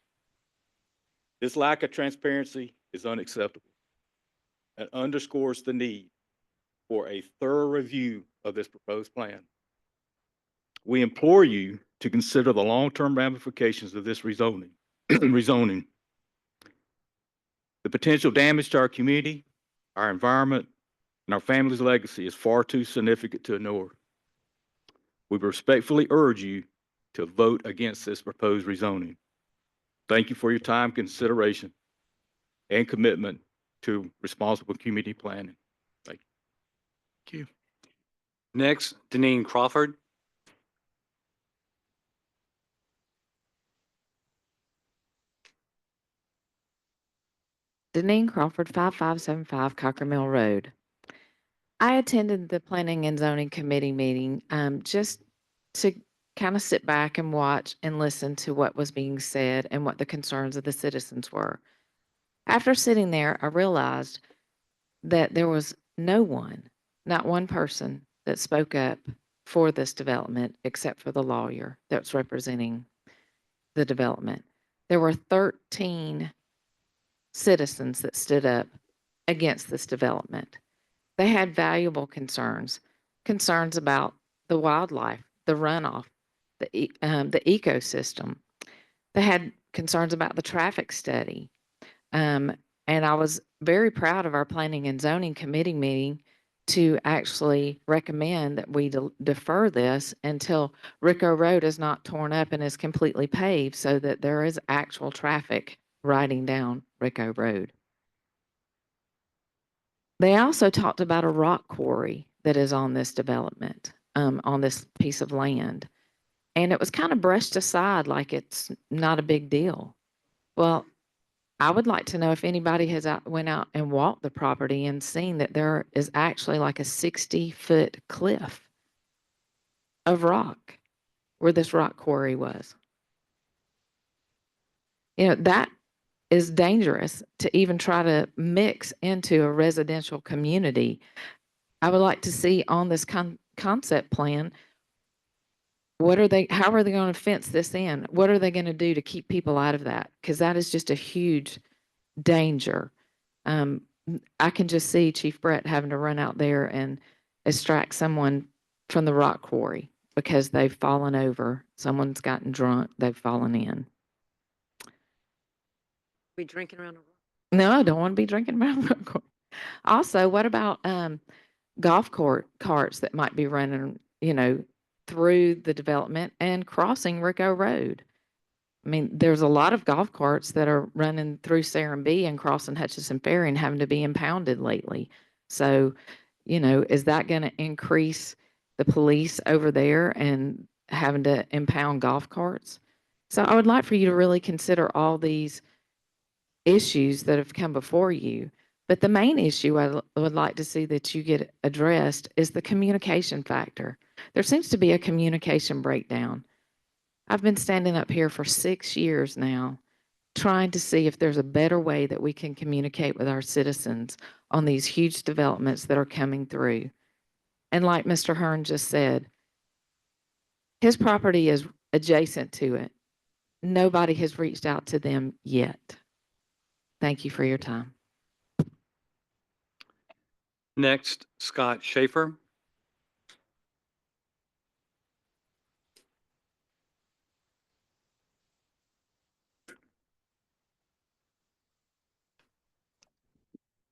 This lack of transparency is unacceptable and underscores the need for a thorough review of this proposed plan. We implore you to consider the long-term ramifications of this rezoning. The potential damage to our community, our environment, and our family's legacy is far too significant to ignore. We respectfully urge you to vote against this proposed rezoning. Thank you for your time, consideration, and commitment to responsible community planning. Thank you. Thank you. Next, Deneen Crawford. Deneen Crawford, 5575 Cocker Mill Road. I attended the Planning and Zoning Committee meeting just to kind of sit back and watch and listen to what was being said and what the concerns of the citizens were. After sitting there, I realized that there was no one, not one person, that spoke up for this development except for the lawyer that's representing the development. There were 13 citizens that stood up against this development. They had valuable concerns about the wildlife, the runoff, the ecosystem. They had concerns about the traffic study. And I was very proud of our Planning and Zoning Committee meeting to actually recommend that we defer this until Rico Road is not torn up and is completely paved so that there is actual traffic riding down Rico Road. They also talked about a rock quarry that is on this development, on this piece of land. And it was kind of brushed aside like it's not a big deal. Well, I would like to know if anybody has went out and walked the property and seen that there is actually like a 60-foot cliff of rock where this rock quarry was. You know, that is dangerous to even try to mix into a residential community. I would like to see on this concept plan, how are they going to fence this in? What are they going to do to keep people out of that? Because that is just a huge danger. I can just see Chief Brett having to run out there and extract someone from the rock quarry because they've fallen over. Someone's gotten drunk, they've fallen in. We drinking around a rock? No, I don't want to be drinking around the rock quarry. Also, what about golf carts that might be running, through the development and crossing Rico Road? I mean, there's a lot of golf carts that are running through Serenbe and crossing Hutchinson Ferry and having to be impounded lately. So, is that going to increase the police over there and having to impound golf carts? So I would like for you to really consider all these issues that have come before you. But the main issue I would like to see that you get addressed is the communication factor. There seems to be a communication breakdown. I've been standing up here for 6 years now, trying to see if there's a better way that we can communicate with our citizens on these huge developments that are coming through. And like Mr. Hearn just said, His property is adjacent to it. Nobody has reached out to them yet. Thank you for your time. Next, Scott Schaefer.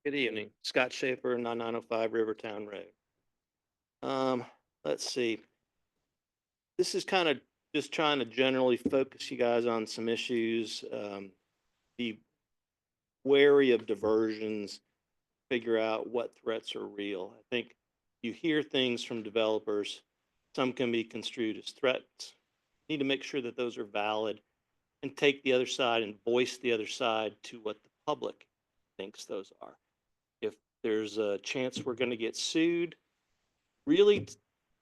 Good evening, Scott Schaefer, 9905 Rivertown Road. Let's see. This is kind of just trying to generally focus you guys on some issues. Be wary of diversions, figure out what threats are real. I think you hear things from developers, some can be construed as threats. Need to make sure that those are valid and take the other side and voice the other side to what the public thinks those are. If there's a chance we're going to get sued, really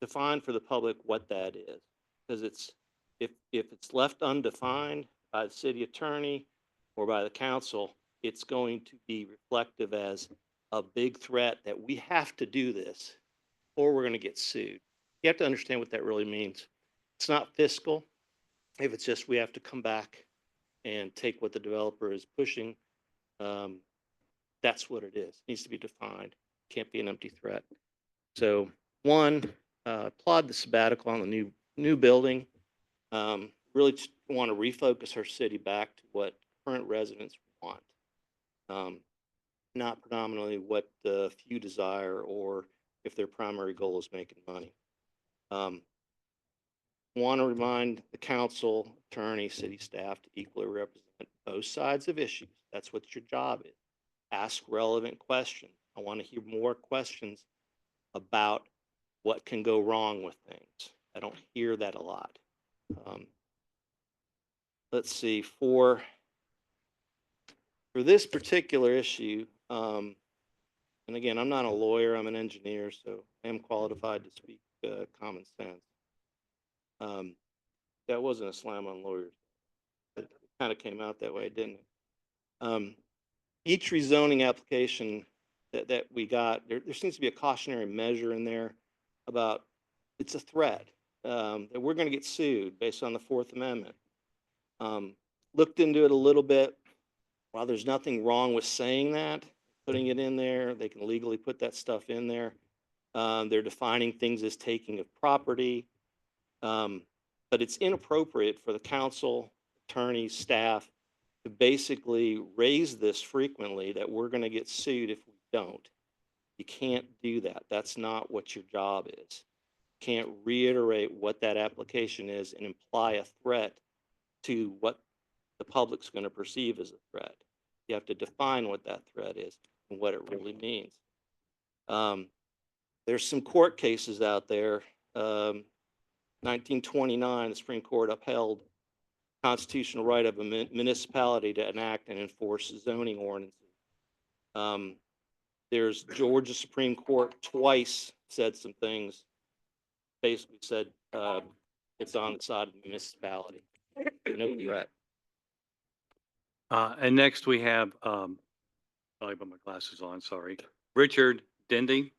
define for the public what that is. Because if it's left undefined by the city attorney or by the council, it's going to be reflective as a big threat that we have to do this or we're going to get sued. You have to understand what that really means. It's not fiscal. If it's just we have to come back and take what the developer is pushing, that's what it is. It needs to be defined. Can't be an empty threat. So one, applaud the sabbatical on the new building. Really want to refocus our city back to what current residents want, not predominantly what the few desire or if their primary goal is making money. Want to remind the council, attorney, city staff to equally represent both sides of issues. That's what your job is. Ask relevant questions. I want to hear more questions about what can go wrong with things. I don't hear that a lot. Let's see, for this particular issue, and again, I'm not a lawyer, I'm an engineer, so I am qualified to speak common sense. That wasn't a slam on lawyers. It kind of came out that way, didn't it? Each rezoning application that we got, there seems to be a cautionary measure in there about it's a threat that we're going to get sued based on the Fourth Amendment. Looked into it a little bit. While there's nothing wrong with saying that, putting it in there, they can legally put that stuff in there. They're defining things as taking of property. But it's inappropriate for the council, attorneys, staff to basically raise this frequently that we're going to get sued if we don't. You can't do that. That's not what your job is. You can't reiterate what that application is and imply a threat to what the public's going to perceive as a threat. You have to define what that threat is and what it really means. There's some court cases out there. 1929, the Supreme Court upheld constitutional right of a municipality to enact and enforce zoning ordinances. There's Georgia Supreme Court twice said some things, basically said it's on the side of the municipality. No threat. And next we have, I put my glasses on, sorry. Richard Dendy.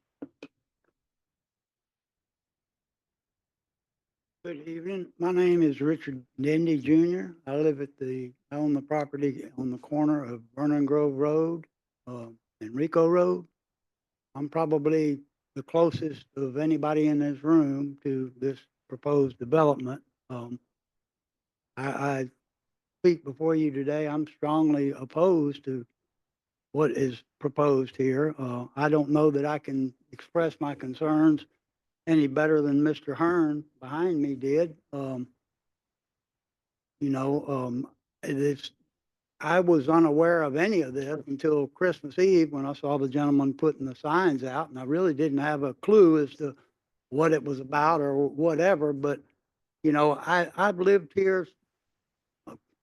Good evening. My name is Richard Dendy Jr. I own the property on the corner of Vernon Grove Road, and Rico Road. I'm probably the closest of anybody in this room to this proposed development. I speak before you today. I'm strongly opposed to what is proposed here. I don't know that I can express my concerns any better than Mr. Hearn behind me did. I was unaware of any of this until Christmas Eve when I saw the gentleman putting the signs out, and I really didn't have a clue as to what it was about or whatever. But, I've lived here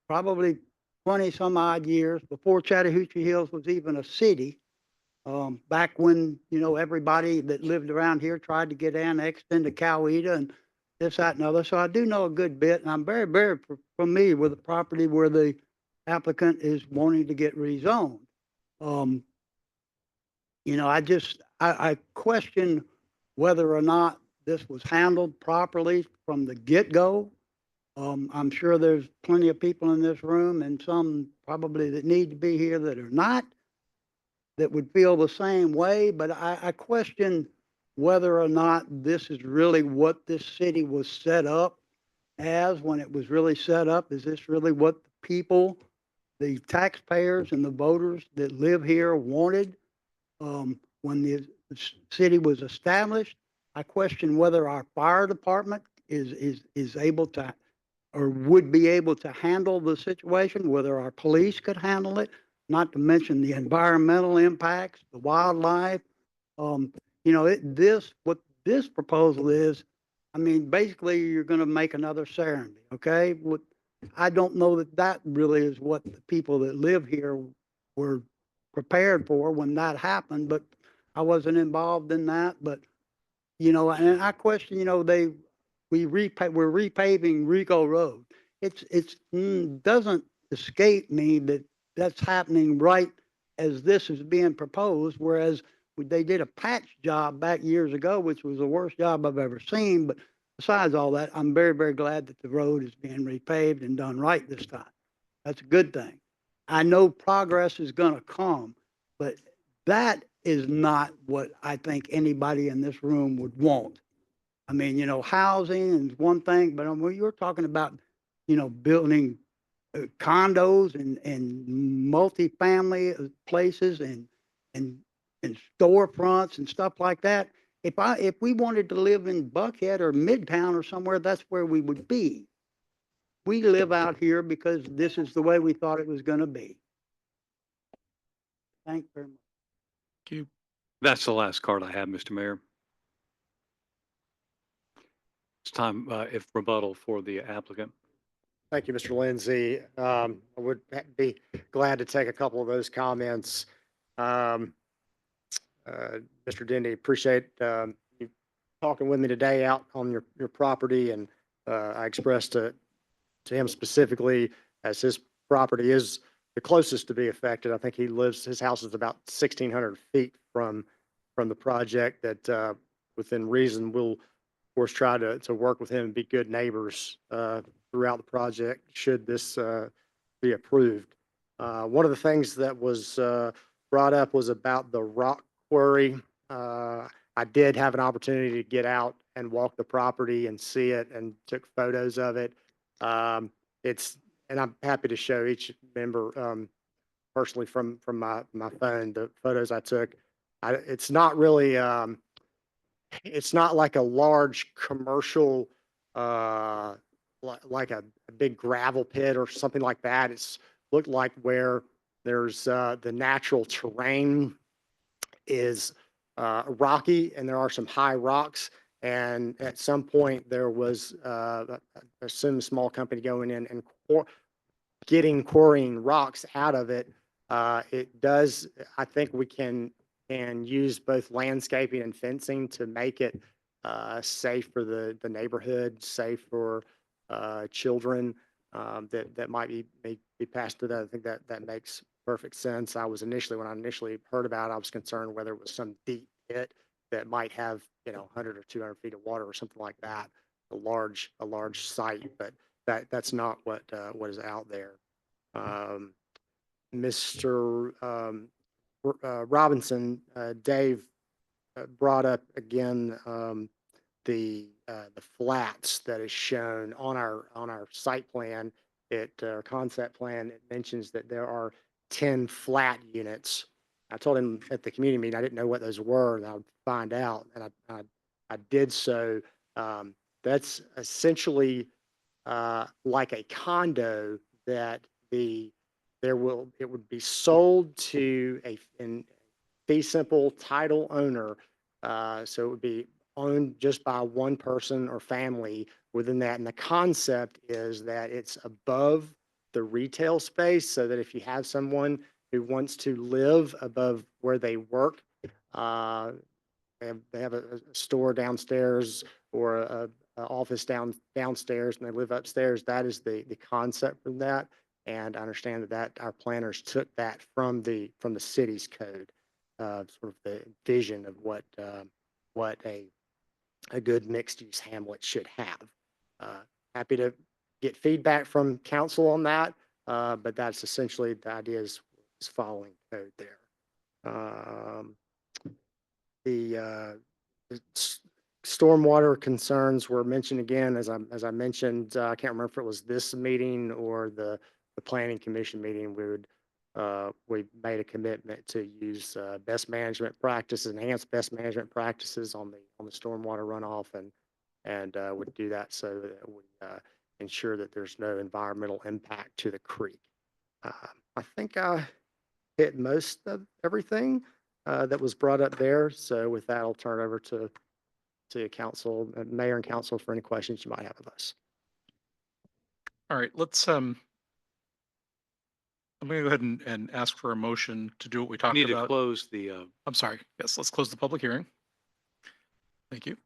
probably 20 some odd years before Chattahoochee Hills was even a city. Back when, everybody that lived around here tried to get annexed into Coweta and this, that, and other. So I do know a good bit, and I'm very, very familiar with the property where the applicant is wanting to get rezoned. I question whether or not this was handled properly from the get-go. I'm sure there's plenty of people in this room and some probably that need to be here that are not, that would feel the same way, but I question whether or not this is really what this city was set up as when it was really set up. Is this really what the people, the taxpayers and the voters that live here wanted when the city was established? I question whether our fire department is able to or would be able to handle the situation, whether our police could handle it, not to mention the environmental impacts, the wildlife. You know, what this proposal is, I mean, basically you're going to make another Serenity, okay? I don't know that that really is what the people that live here were prepared for when that happened, but I wasn't involved in that. But, you know, and I question, you know, we're repaving Rico Road. Doesn't escape me that that's happening right as this is being proposed, whereas they did a patch job back years ago, which was the worst job I've ever seen. But besides all that, I'm very, very glad that the road is being repaved and done right this time. That's a good thing. I know progress is going to come, but that is not what I think anybody in this room would want. I mean, you know, housing is one thing, but when you're talking about, you know, building condos and multifamily places and storefronts and stuff like that. If we wanted to live in Buckhead or Midtown or somewhere, that's where we would be. We live out here because this is the way we thought it was going to be. Thank you very much. Thank you. That's the last card I have, Mr. Mayor. It's time, if rebuttal for the applicant. Thank you, Mr. Lindsay. I would be glad to take a couple of those comments. Mr. Denny, appreciate you talking with me today out on your property, and I expressed to him specifically, as his property is the closest to be affected. I think his house is about 1,600 feet from the project, that within reason we'll of course try to work with him and be good neighbors throughout the project should this be approved. One of the things that was brought up was about the rock quarry. I did have an opportunity to get out and walk the property and see it and took photos of it. And I'm happy to show each member personally from my phone the photos I took. It's not really it's not like a large commercial like a big gravel pit or something like that. It's looked like where there's the natural terrain is rocky and there are some high rocks. And at some point there was, I assume a small company going in and quarrying rocks out of it. It does, I think we can use both landscaping and fencing to make it safe for the neighborhood, safe for children that might be passed through that. I think that makes perfect sense. When I initially heard about it, I was concerned whether it was some deep pit that might have, 100 or 200 feet of water or something like that, a large site, but that's not what is out there. Mr. Robinson, Dave brought up again the flats that is shown on our site plan. Our concept plan, it mentions that there are 10 flat units. I told him at the community meeting I didn't know what those were, and I would find out, and I did so. That's essentially like a condo that it would be sold to a fee simple title owner. So it would be owned just by one person or family within that. And the concept is that it's above the retail space, so that if you have someone who wants to live above where they work, they have a store downstairs or a office downstairs, and they live upstairs. That is the concept from that. And I understand that our planners took that from the city's code, sort of the vision of what a a good mixed-use hamlet should have. Happy to get feedback from council on that, but that's essentially the idea is following code there. The stormwater concerns were mentioned again, as I mentioned, I can't remember if it was this meeting or the planning commission meeting. We made a commitment to use best management practices, enhanced best management practices on the stormwater runoff, and would do that so that we ensure that there's no environmental impact to the creek. I think I hit most of everything that was brought up there. So with that, I'll turn it over to council, mayor and council for any questions you might have of us. All right, I'm gonna go ahead and ask for a motion to do what we We talked need to about. close the, I'm sorry. Yes, let's close the public hearing. Thank you.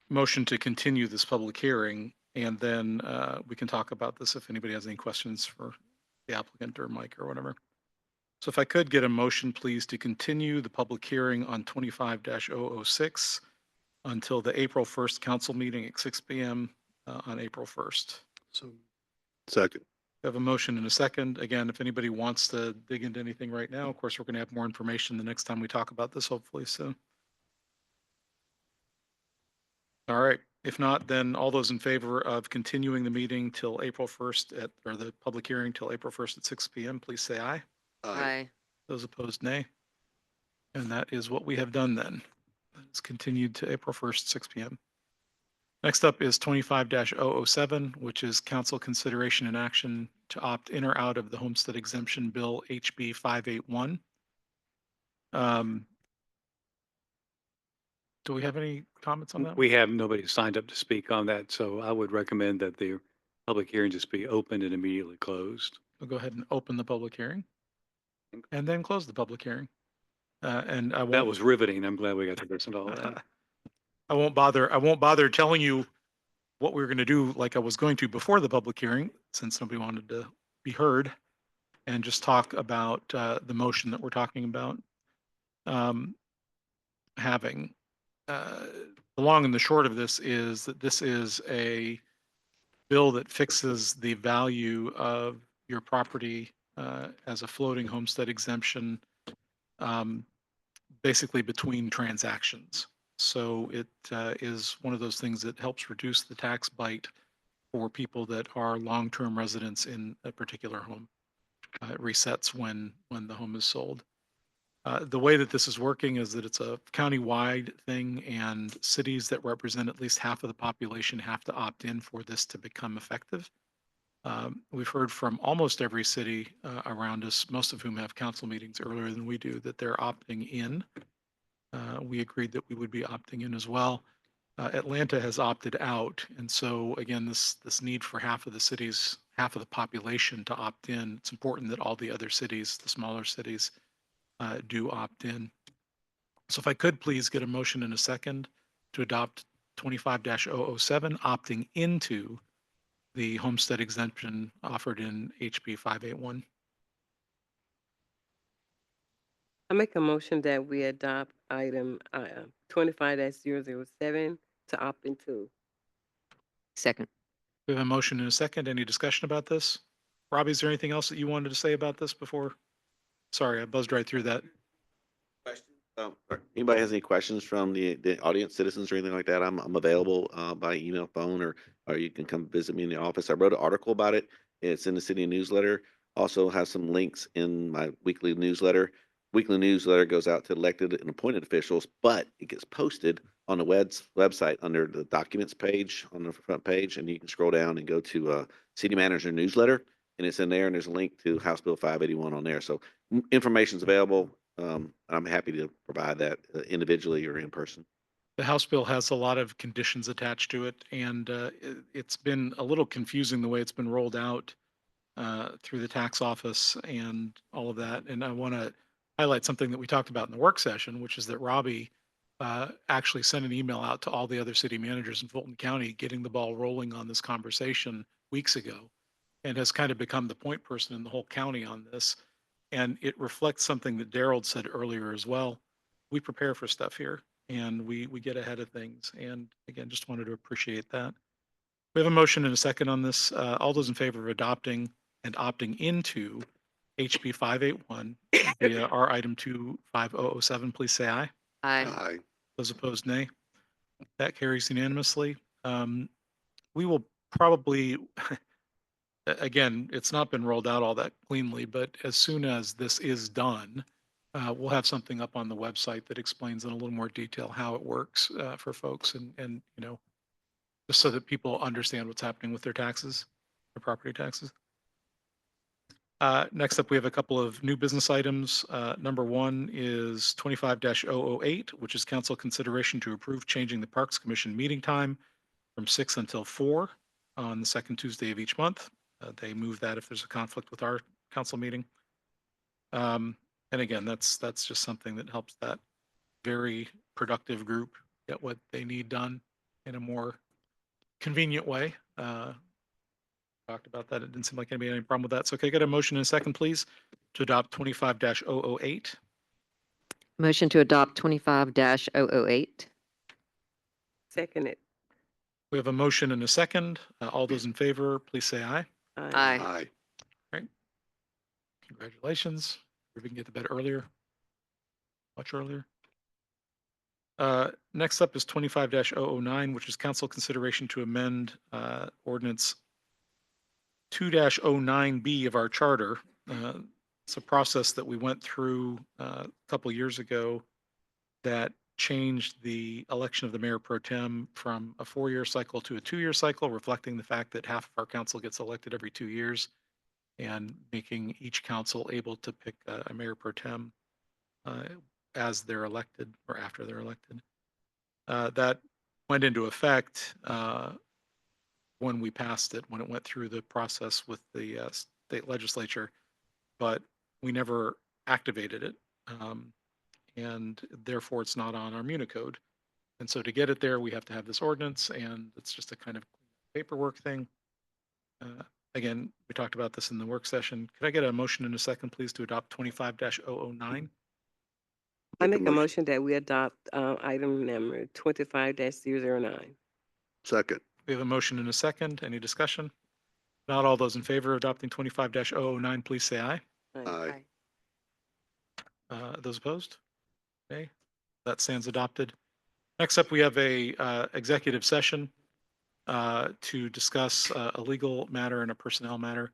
Motion to continue this public hearing, and then we can talk about this if anybody has any questions for the applicant or Mike or whatever. So if I could get a motion, please, to continue the public hearing on 25-006 until the April 1st council meeting at 6 p.m. On April 1st. So. Second. We have a motion and a second. Again, if anybody wants to dig into anything right now, of course, we're going to have more information the next time we talk about this, hopefully. So. All right. If not, then all those in favor of continuing the meeting till April 1st or the public hearing till April 1st at 6 p.m., please say aye. Aye. Those opposed, nay. And that is what we have done then. It's continued to April 1st, 6 p.m. Next up is 25-007, which is council consideration and action to opt in or out of the homestead exemption bill HB 581. Do we have any comments on that? we have nobody signed up to speak on that, so I would recommend that the public hearing just be opened and immediately closed. We'll go ahead and open the public hearing and then close the public hearing. And I won't. That was riveting. I'm glad we got to listen to all that. I won't bother telling you what we were going to do like I was going to before the public hearing, since nobody wanted to be heard, and just talk about the motion that we're talking about having. The long and the short of this is that this is a bill that fixes the value of your property as a floating homestead exemption, basically between transactions. So it is one of those things that helps reduce the tax bite for people that are long-term residents in a particular home. It resets when the home is sold. The way that this is working is that it's a county-wide thing, and cities that represent at least half of the population have to opt in for this to become effective. We've heard from almost every city around us, most of whom have council meetings earlier than we do, that they're opting in. We agreed that we would be opting in as well. Atlanta has opted out, and so again, this need for half of the population to opt in. It's important that all the other cities, the smaller cities, do opt in. So if I could please get a motion in a second to adopt 25-007, opting into the homestead exemption offered in HB 581. I make a motion that we adopt item 25-007 to opt into. Second. We have a motion in a second. Any discussion about this? Robbie, is there anything else that you wanted to say about this before? Sorry, I buzzed right through that. Anybody has any questions from the audience, citizens, or anything like that? I'm available by email, phone, or you can come visit me in the office. I wrote an article about it. It's in the city newsletter. Also have some links in my weekly newsletter. Weekly newsletter goes out to elected and appointed officials, but it gets posted on the website under the documents page on the front page, and you can scroll down and go to city manager newsletter, and it's in there, and there's a link to House Bill 581 on there. So information's available. I'm happy to provide that individually or in person. The House bill has a lot of conditions attached to it, and it's been a little confusing the way it's been rolled out through the tax office and all of that. And I want to highlight something that we talked about in the work session, which is that Robbie actually sent an email out to all the other city managers in Fulton County, getting the ball rolling on this conversation weeks ago, and has kind of become the point person in the whole county on this. And it reflects something that Darrell said earlier as well, we prepare for stuff here and we get ahead of things. And again, just wanted to appreciate that. We have a motion and a second on this. All those in favor of adopting and opting into HB 581 via our item 25007, please say aye. Aye. Aye. Those opposed, nay. That carries unanimously. We will probably, again, it's not been rolled out all that cleanly, but as soon as this is done, we'll have something up on the website that explains in a little more detail how it works for folks and just so that people understand what's happening with their taxes, their property taxes. Next up, we have a couple of new business items. Number one is 25-008, which is council consideration to approve changing the Parks Commission meeting time from 6 until 4 on the second Tuesday of each month. They move that if there's a conflict with our council meeting. And again, that's just something that helps that very productive group get what they need done in a more convenient way. Talked about that. It didn't seem like anybody had any problem with that. So can I get a motion in a second, please, to adopt 25-008? Motion to adopt 25-008. Second it. We have a motion and a second. All those in favor, please say aye. Aye. Aye. Right. Congratulations. If we can get to bed earlier, much earlier. Next up is 25-009, which is council consideration to amend ordinance 2-09B of our charter. It's a process that we went through a couple years ago that changed the election of the mayor pro tem from a 4-year cycle to a 2-year cycle, reflecting the fact that half of our council gets elected every 2 years and making each council able to pick a mayor pro tem as they're elected or after they're elected. That went into effect when we passed it, when it went through the process with the state legislature, but we never activated it. And therefore it's not on our Municode. And so to get it there, we have to have this ordinance, and it's just a kind of paperwork thing. Again, we talked about this in the work session. Could I get a motion in a second, please, to adopt 25-009? I make a motion that we adopt item number 25-009. Second. We have a motion and a second. Any discussion? Not all those in favor of adopting 25-009, please say aye. Aye. Those opposed? Okay, that stands adopted. Next up, we have a executive session to discuss a legal matter and a personnel matter.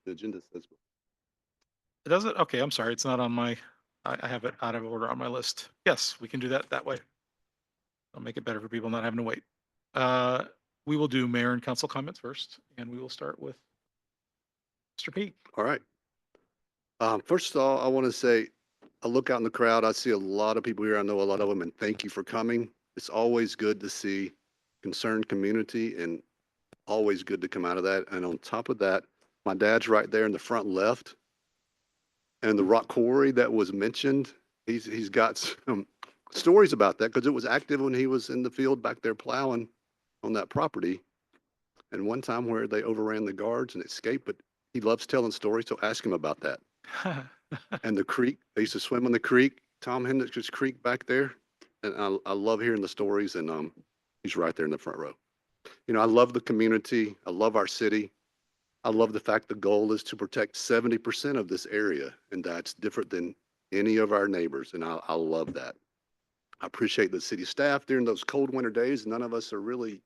The agenda says. Does it? Okay, I'm sorry. It's not on my, I have it out of order on my list. Yes, we can do that way. I'll make it better for people not having to wait. We will do mayor and council comments first, and we will start with Mr. Peak. All right. First of all, I want to say, I look out in the crowd, I see a lot of people here. I know a lot of them, and thank you for coming. It's always good to see concerned community and always good to come out of that. And on top of that, my dad's right there in the front left. And the rock quarry that was mentioned, he's got some stories about that because it was active when he was in the field back there plowing on that property. And one time where they overran the guards and escaped, but he loves telling stories, so ask him about that. And the creek, they used to swim in the creek, Tom Hendrick's Creek back there. And I love hearing the stories, and he's right there in the front row. You know, I love the community. I love our city. I love the fact the goal is to protect 70% of this area, and that's different than any of our neighbors, and I love that. I appreciate the city staff during those cold winter days. None of us are really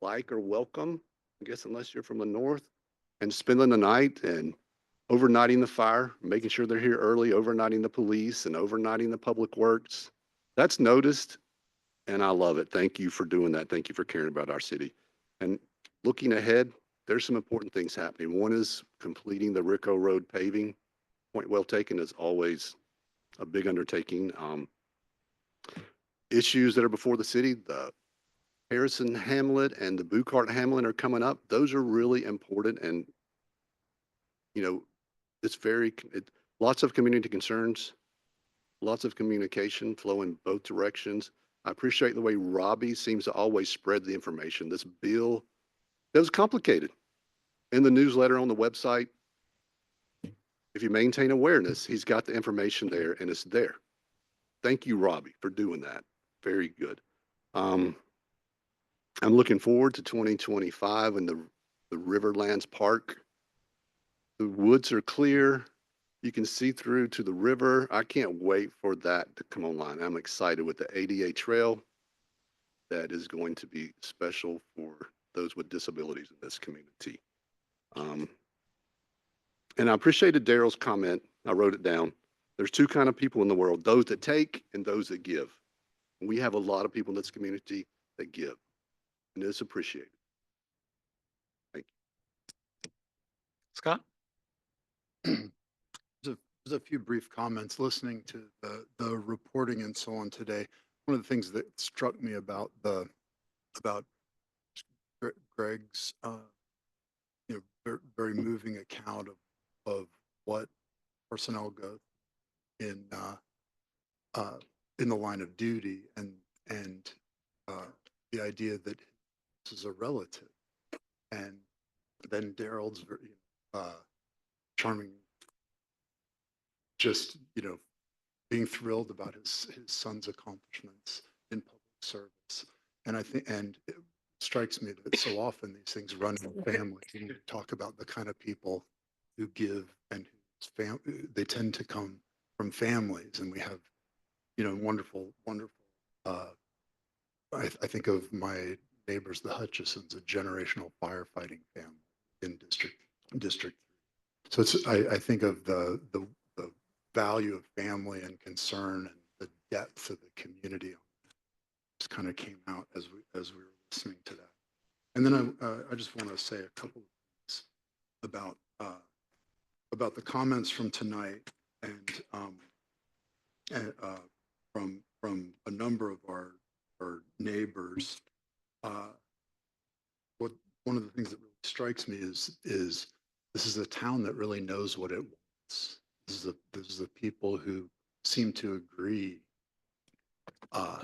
like or welcome, I guess, unless you're from the north, and spending the night and overnighting the fire, making sure they're here early, overnighting the police and overnighting the public works. That's noticed, and I love it. Thank you for doing that. Thank you for caring about our city. And looking ahead, there's some important things happening. One is completing the Rico Road paving. Point well taken is always a big undertaking. Issues that are before the city, the Harrison Hamlet and the Bucart Hamlet are coming up. Those are really important, and you know, it's lots of community concerns, lots of communication flow in both directions. I appreciate the way Robbie seems to always spread the information. This bill, that was complicated. In the newsletter on the website, If you maintain awareness, he's got the information there and it's there. Thank you, Robbie, for doing that. Very good. I'm looking forward to 2025 and the Riverlands Park. The woods are clear. You can see through to the river. I can't wait for that to come online. I'm excited with the ADA trail. That is going to be special for those with disabilities in this community. And I appreciated Daryl's comment. I wrote it down. There's two kind of people in the world, those that take and those that give. We have a lot of people in this community that give, and it's appreciated. Thank you. Scott? There's a few brief comments listening to the reporting and so on today. One of the things that struck me about Greg's very moving account of what personnel go in the line of duty and the idea that this is a relative, and then Daryl's very charming, just being thrilled about his son's accomplishments in public service. And I think, and it strikes me that so often these things run in families. You talk about the kind of people who give and whose they tend to come from families, and we have, wonderful. I think of my neighbors, the Hutchisons, a generational firefighting family in District. So I think of the value of family and concern and the depth of the community just kind of came out as we were listening to that. And then I just want to say a couple of things about the comments from tonight and from a number of our neighbors. One of the things that really strikes me is this is a town that really knows what it wants. This is the people who seem to agree that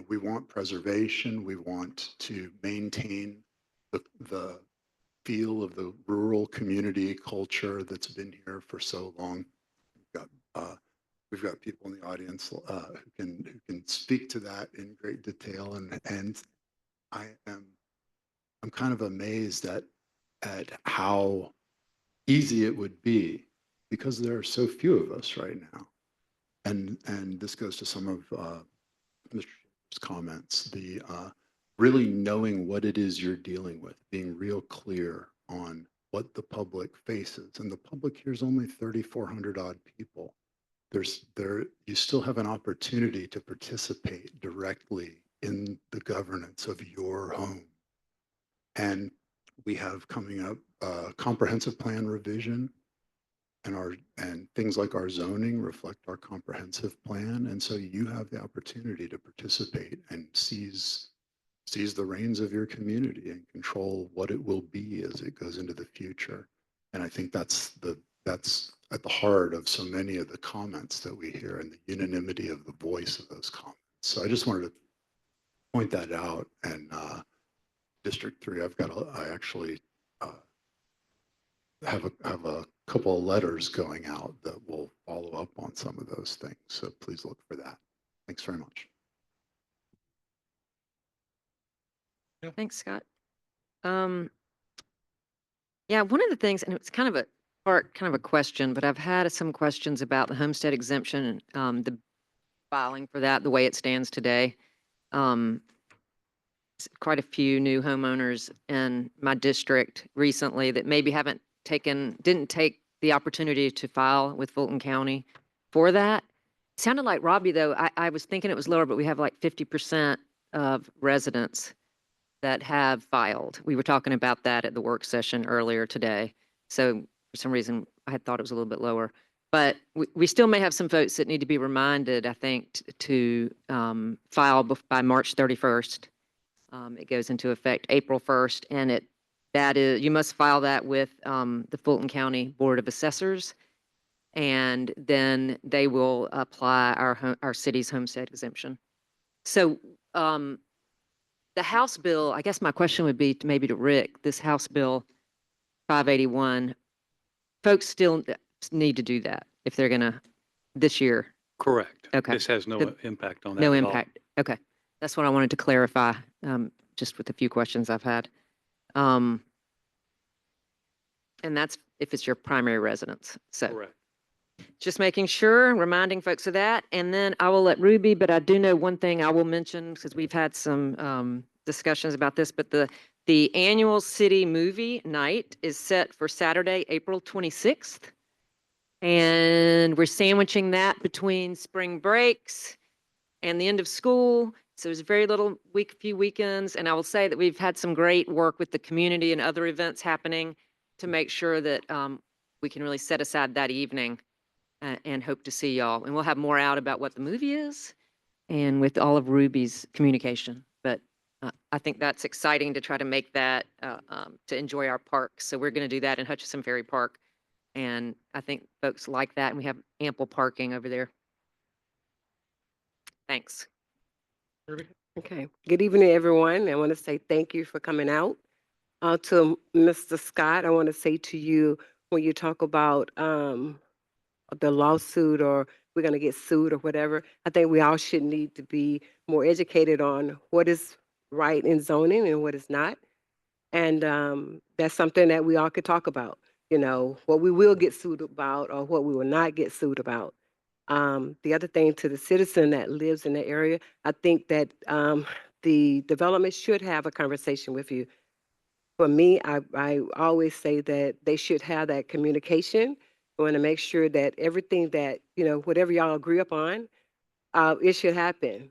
we want preservation. We want to maintain the feel of the rural community culture that's been here for so long. We've got people in the audience who can speak to that in great detail, and I'm kind of amazed at how easy it would be, because there are so few of us right now. And this goes to some of Mr. Schaefer's comments, the really knowing what it is you're dealing with, being real clear on what the public faces. And the public here is only 3,400 odd people. You still have an opportunity to participate directly in the governance of your home. And we have coming up comprehensive plan revision, and things like our zoning reflect our comprehensive plan. And so you have the opportunity to participate and seize the reins of your community and control what it will be as it goes into the future. And I think that's at the heart of so many of the comments that we hear, and the unanimity of the voice of those comments. So I just wanted to point that out. And District 3, I actually have a couple of letters going out that will follow up on some of those things. So please look for that. Thanks very much. Thanks, Scott. Yeah, one of the things, and it's kind of a question, but I've had some questions about the homestead exemption, the filing for that, the way it stands today. Quite a few new homeowners in my district recently that maybe didn't take the opportunity to file with Fulton County for that. Sounded like Robbie, though, I was thinking it was lower, but we have like 50% of residents that have filed. We were talking about that at the work session earlier today. So for some reason, I had thought it was a little bit lower. But we still may have some folks that need to be reminded, I think, to file by March 31st. It goes into effect April 1st, and you must file that with the Fulton County Board of Assessors, and then they will apply our city's homestead exemption. So the House bill, I guess my question would be maybe to Rick, this House Bill 581, folks still need to do that if they're gonna, this year. Correct. Okay. This has no Good. impact on that No at all. impact. Okay. That's what I wanted to clarify, just with a few questions I've had. And that's if it's your primary residence. So Correct. just making sure, reminding folks of that. And then I will let Ruby, but I do know one thing I will mention because we've had some discussions about this, but the annual city movie night is set for Saturday, April 26th. And we're sandwiching that between spring breaks and the end of school. So there's very little few weekends. And I will say that we've had some great work with the community and other events happening to make sure that we can really set aside that evening and hope to see y'all. And we'll have more out about what the movie is and with all of Ruby's communication. But I think that's exciting to try to make that, to enjoy our parks. So we're going to do that in Hutchinson Ferry Park. And I think folks like that. And we have ample parking over there. Thanks. Okay. Good evening, everyone. I want to say thank you for coming out. To Mr. Scott, I want to say to you, when you talk about the lawsuit or we're going to get sued or whatever, I think we all should need to be more educated on what is right in zoning and what is not. And that's something that we all could talk about, you know, what we will get sued about or what we will not get sued about. The other thing to the citizen that lives in the area, I think that the development should have a conversation with you. For me, I always say that they should have that communication. We want to make sure that everything that, you know, whatever y'all agree upon, it should happen.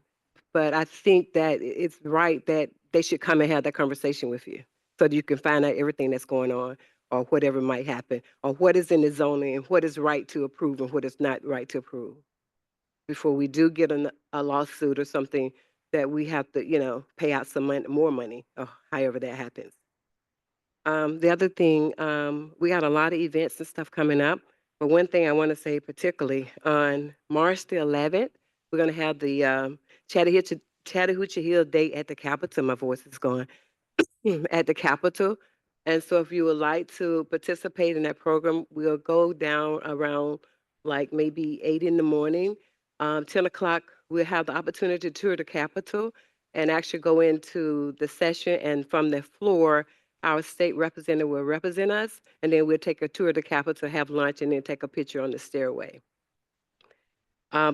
But I think that it's right that they should come and have that conversation with you so that you can find out everything that's going on or whatever might happen or what is in the zoning and what is right to approve and what is not right to approve before we do get a lawsuit or something that we have to, you know, pay out some money, more money or however that happens. The other thing, we got a lot of events and stuff coming up. But one thing I want to say particularly on March the 11th, we're going to have the Chattahoochee Hill Day at the Capitol. My voice is gone. At the Capitol. And so if you would like to participate in that program, we'll go down around like maybe 8 in the morning. 10 o'clock, we'll have the opportunity to tour the Capitol and actually go into the session. And from the floor, our state representative will represent us. And then we'll take a tour of the Capitol, have lunch, and then take a picture on the stairway.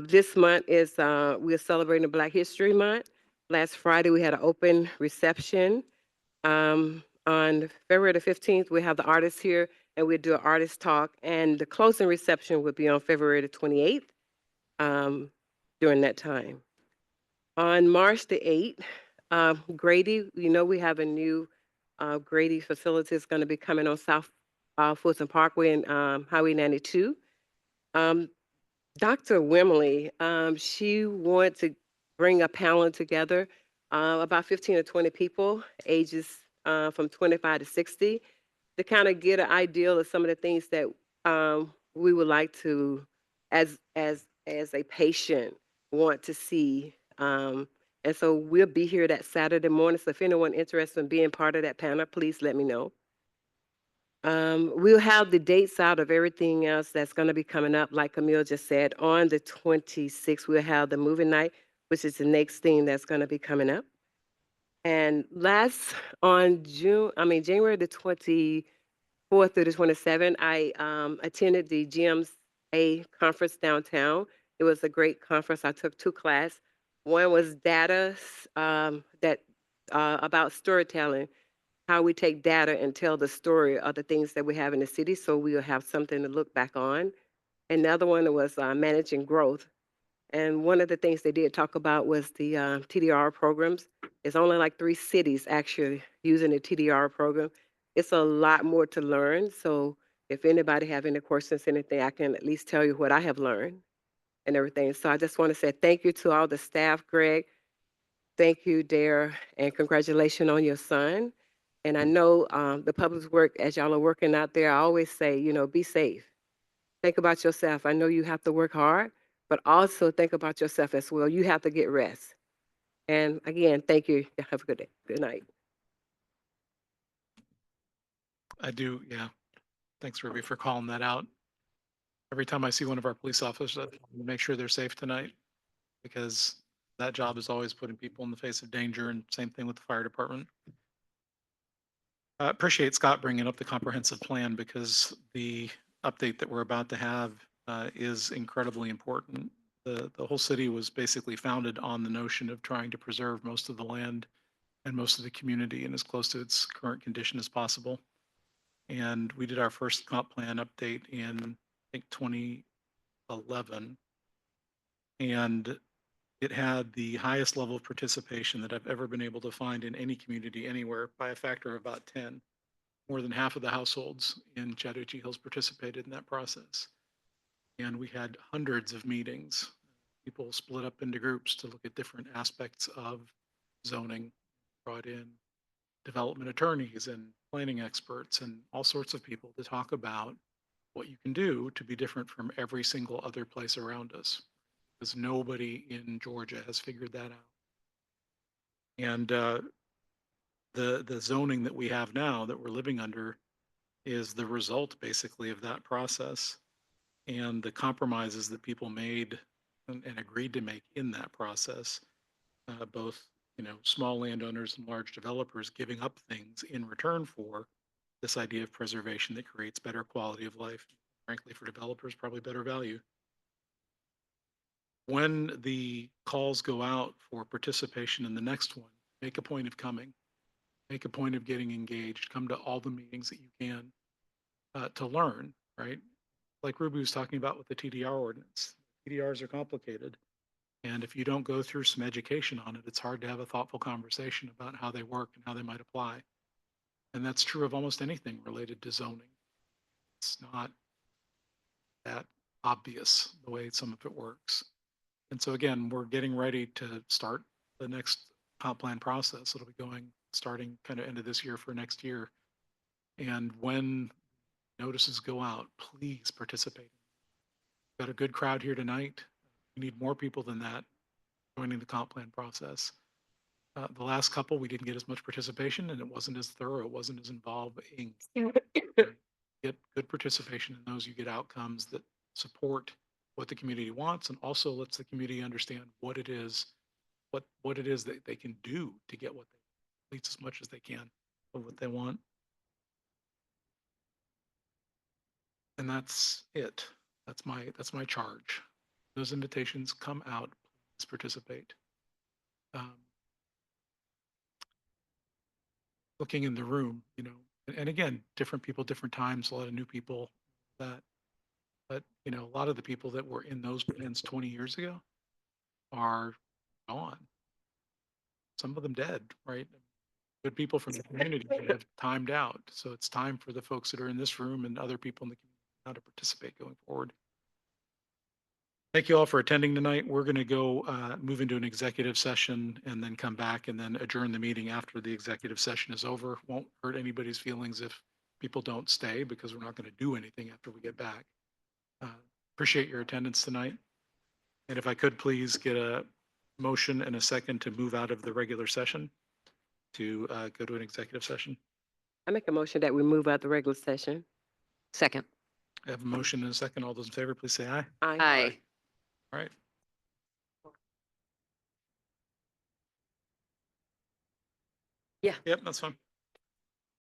This month is, we're celebrating Black History Month. Last Friday, we had an open reception. On February the 15th, we have the artists here and we'll do an artist talk. And the closing reception will be on February the 28th during that time. On March the 8th, Grady, you know, we have a new Grady facility is going to be coming on South Fulton Parkway and Highway 92. Dr. Wimley, she wanted to bring a panel together, about 15 or 20 people, ages from 25 to 60, to kind of get an idea of some of the things that we would like to, as a patient, want to see. And so we'll be here that Saturday morning. So if anyone interested in being part of that panel, please let me know. We'll have the dates out of everything else that's going to be coming up. Like Camille just said, on the 26th, we'll have the movie night, which is the next thing that's going to be coming up. And last on January the 24th through the 27th, I attended the GMA conference downtown. It was a great conference. I took 2 classes. One was data about storytelling, how we take data and tell the story of the things that we have in the city so we'll have something to look back on. Another one was managing growth. And one of the things they did talk about was the TDR programs. It's only like 3 cities actually using the TDR program. It's a lot more to learn. So if anybody have any questions, anything, I can at least tell you what I have learned and everything. So I just want to say thank you to all the staff, Greg. Thank you, Dare, and congratulations on your son. And I know the public work, as y'all are working out there, I always say, you know, be safe. Think about yourself. I know you have to work hard, but also think about yourself as well. You have to get rest. And again, thank you. Have a good day. Good night. I do, yeah. Thanks, Ruby, for calling that out. Every time I see one of our police officers, I make sure they're safe tonight, because that job is always putting people in the face of danger, and same thing with the fire department. I appreciate Scott bringing up the comprehensive plan, because the update that we're about to have is incredibly important. The whole city was basically founded on the notion of trying to preserve most of the land and most of the community in as close to its current condition as possible. And we did our first comp plan update in, I think, 2011. And it had the highest level of participation that I've ever been able to find in any community anywhere, by a factor of about 10. More than half of the households in Chattahoochee Hills participated in that process. And we had hundreds of meetings. People split up into groups to look at different aspects of zoning, brought in development attorneys and planning experts and all sorts of people to talk about what you can do to be different from every single other place around us, because nobody in Georgia has figured that out. And the zoning that we have now that we're living under is the result basically of that process, and the compromises that people made and agreed to make in that process, both small landowners and large developers giving up things in return for this idea of preservation that creates better quality of life, frankly, for developers, probably better value. When the calls go out for participation in the next one, make a point of coming, make a point of getting engaged, come to all the meetings that you can to learn, right? Like Ruby was talking about with the TDR ordinance. TDRs are complicated. And if you don't go through some education on it, it's hard to have a thoughtful conversation about how they work and how they might apply. And that's true of almost anything related to zoning. It's not that obvious the way some of it works. And so again, we're getting ready to start the next comp plan process. It'll be going starting kind of end of this year for next year. And when notices go out, please participate. We've got a good crowd here tonight. We need more people than that joining the comp plan process. The last couple, we didn't get as much participation, and it wasn't as thorough, it wasn't as involving. Get good participation in those, you get outcomes that support what the community wants, and also lets the community understand what it is that they can do to get what they, at least as much as they can, of what they want. And that's it. That's my charge. Those invitations come out, please participate. Looking in the room, and again, different people, different times, a lot of new people, but a lot of the people that were in those plans 20 years ago are gone. Some of them dead, right? Good people from the community that have timed out. So it's time for the folks that are in this room and other people in the community now to participate going forward. Thank you all for attending tonight. We're going to go move into an executive session and then come back and then adjourn the meeting after the executive session is over. Won't hurt anybody's feelings if people don't stay, because we're not going to do anything after we get back. Appreciate your attendance tonight. And if I could please get a motion and a second to move out of the regular session to go to an executive session. I make a motion that we move out the regular session. Second. I have a motion and a second. All those in favor, please say aye. Aye. All right. Yeah. Yep, that's fine.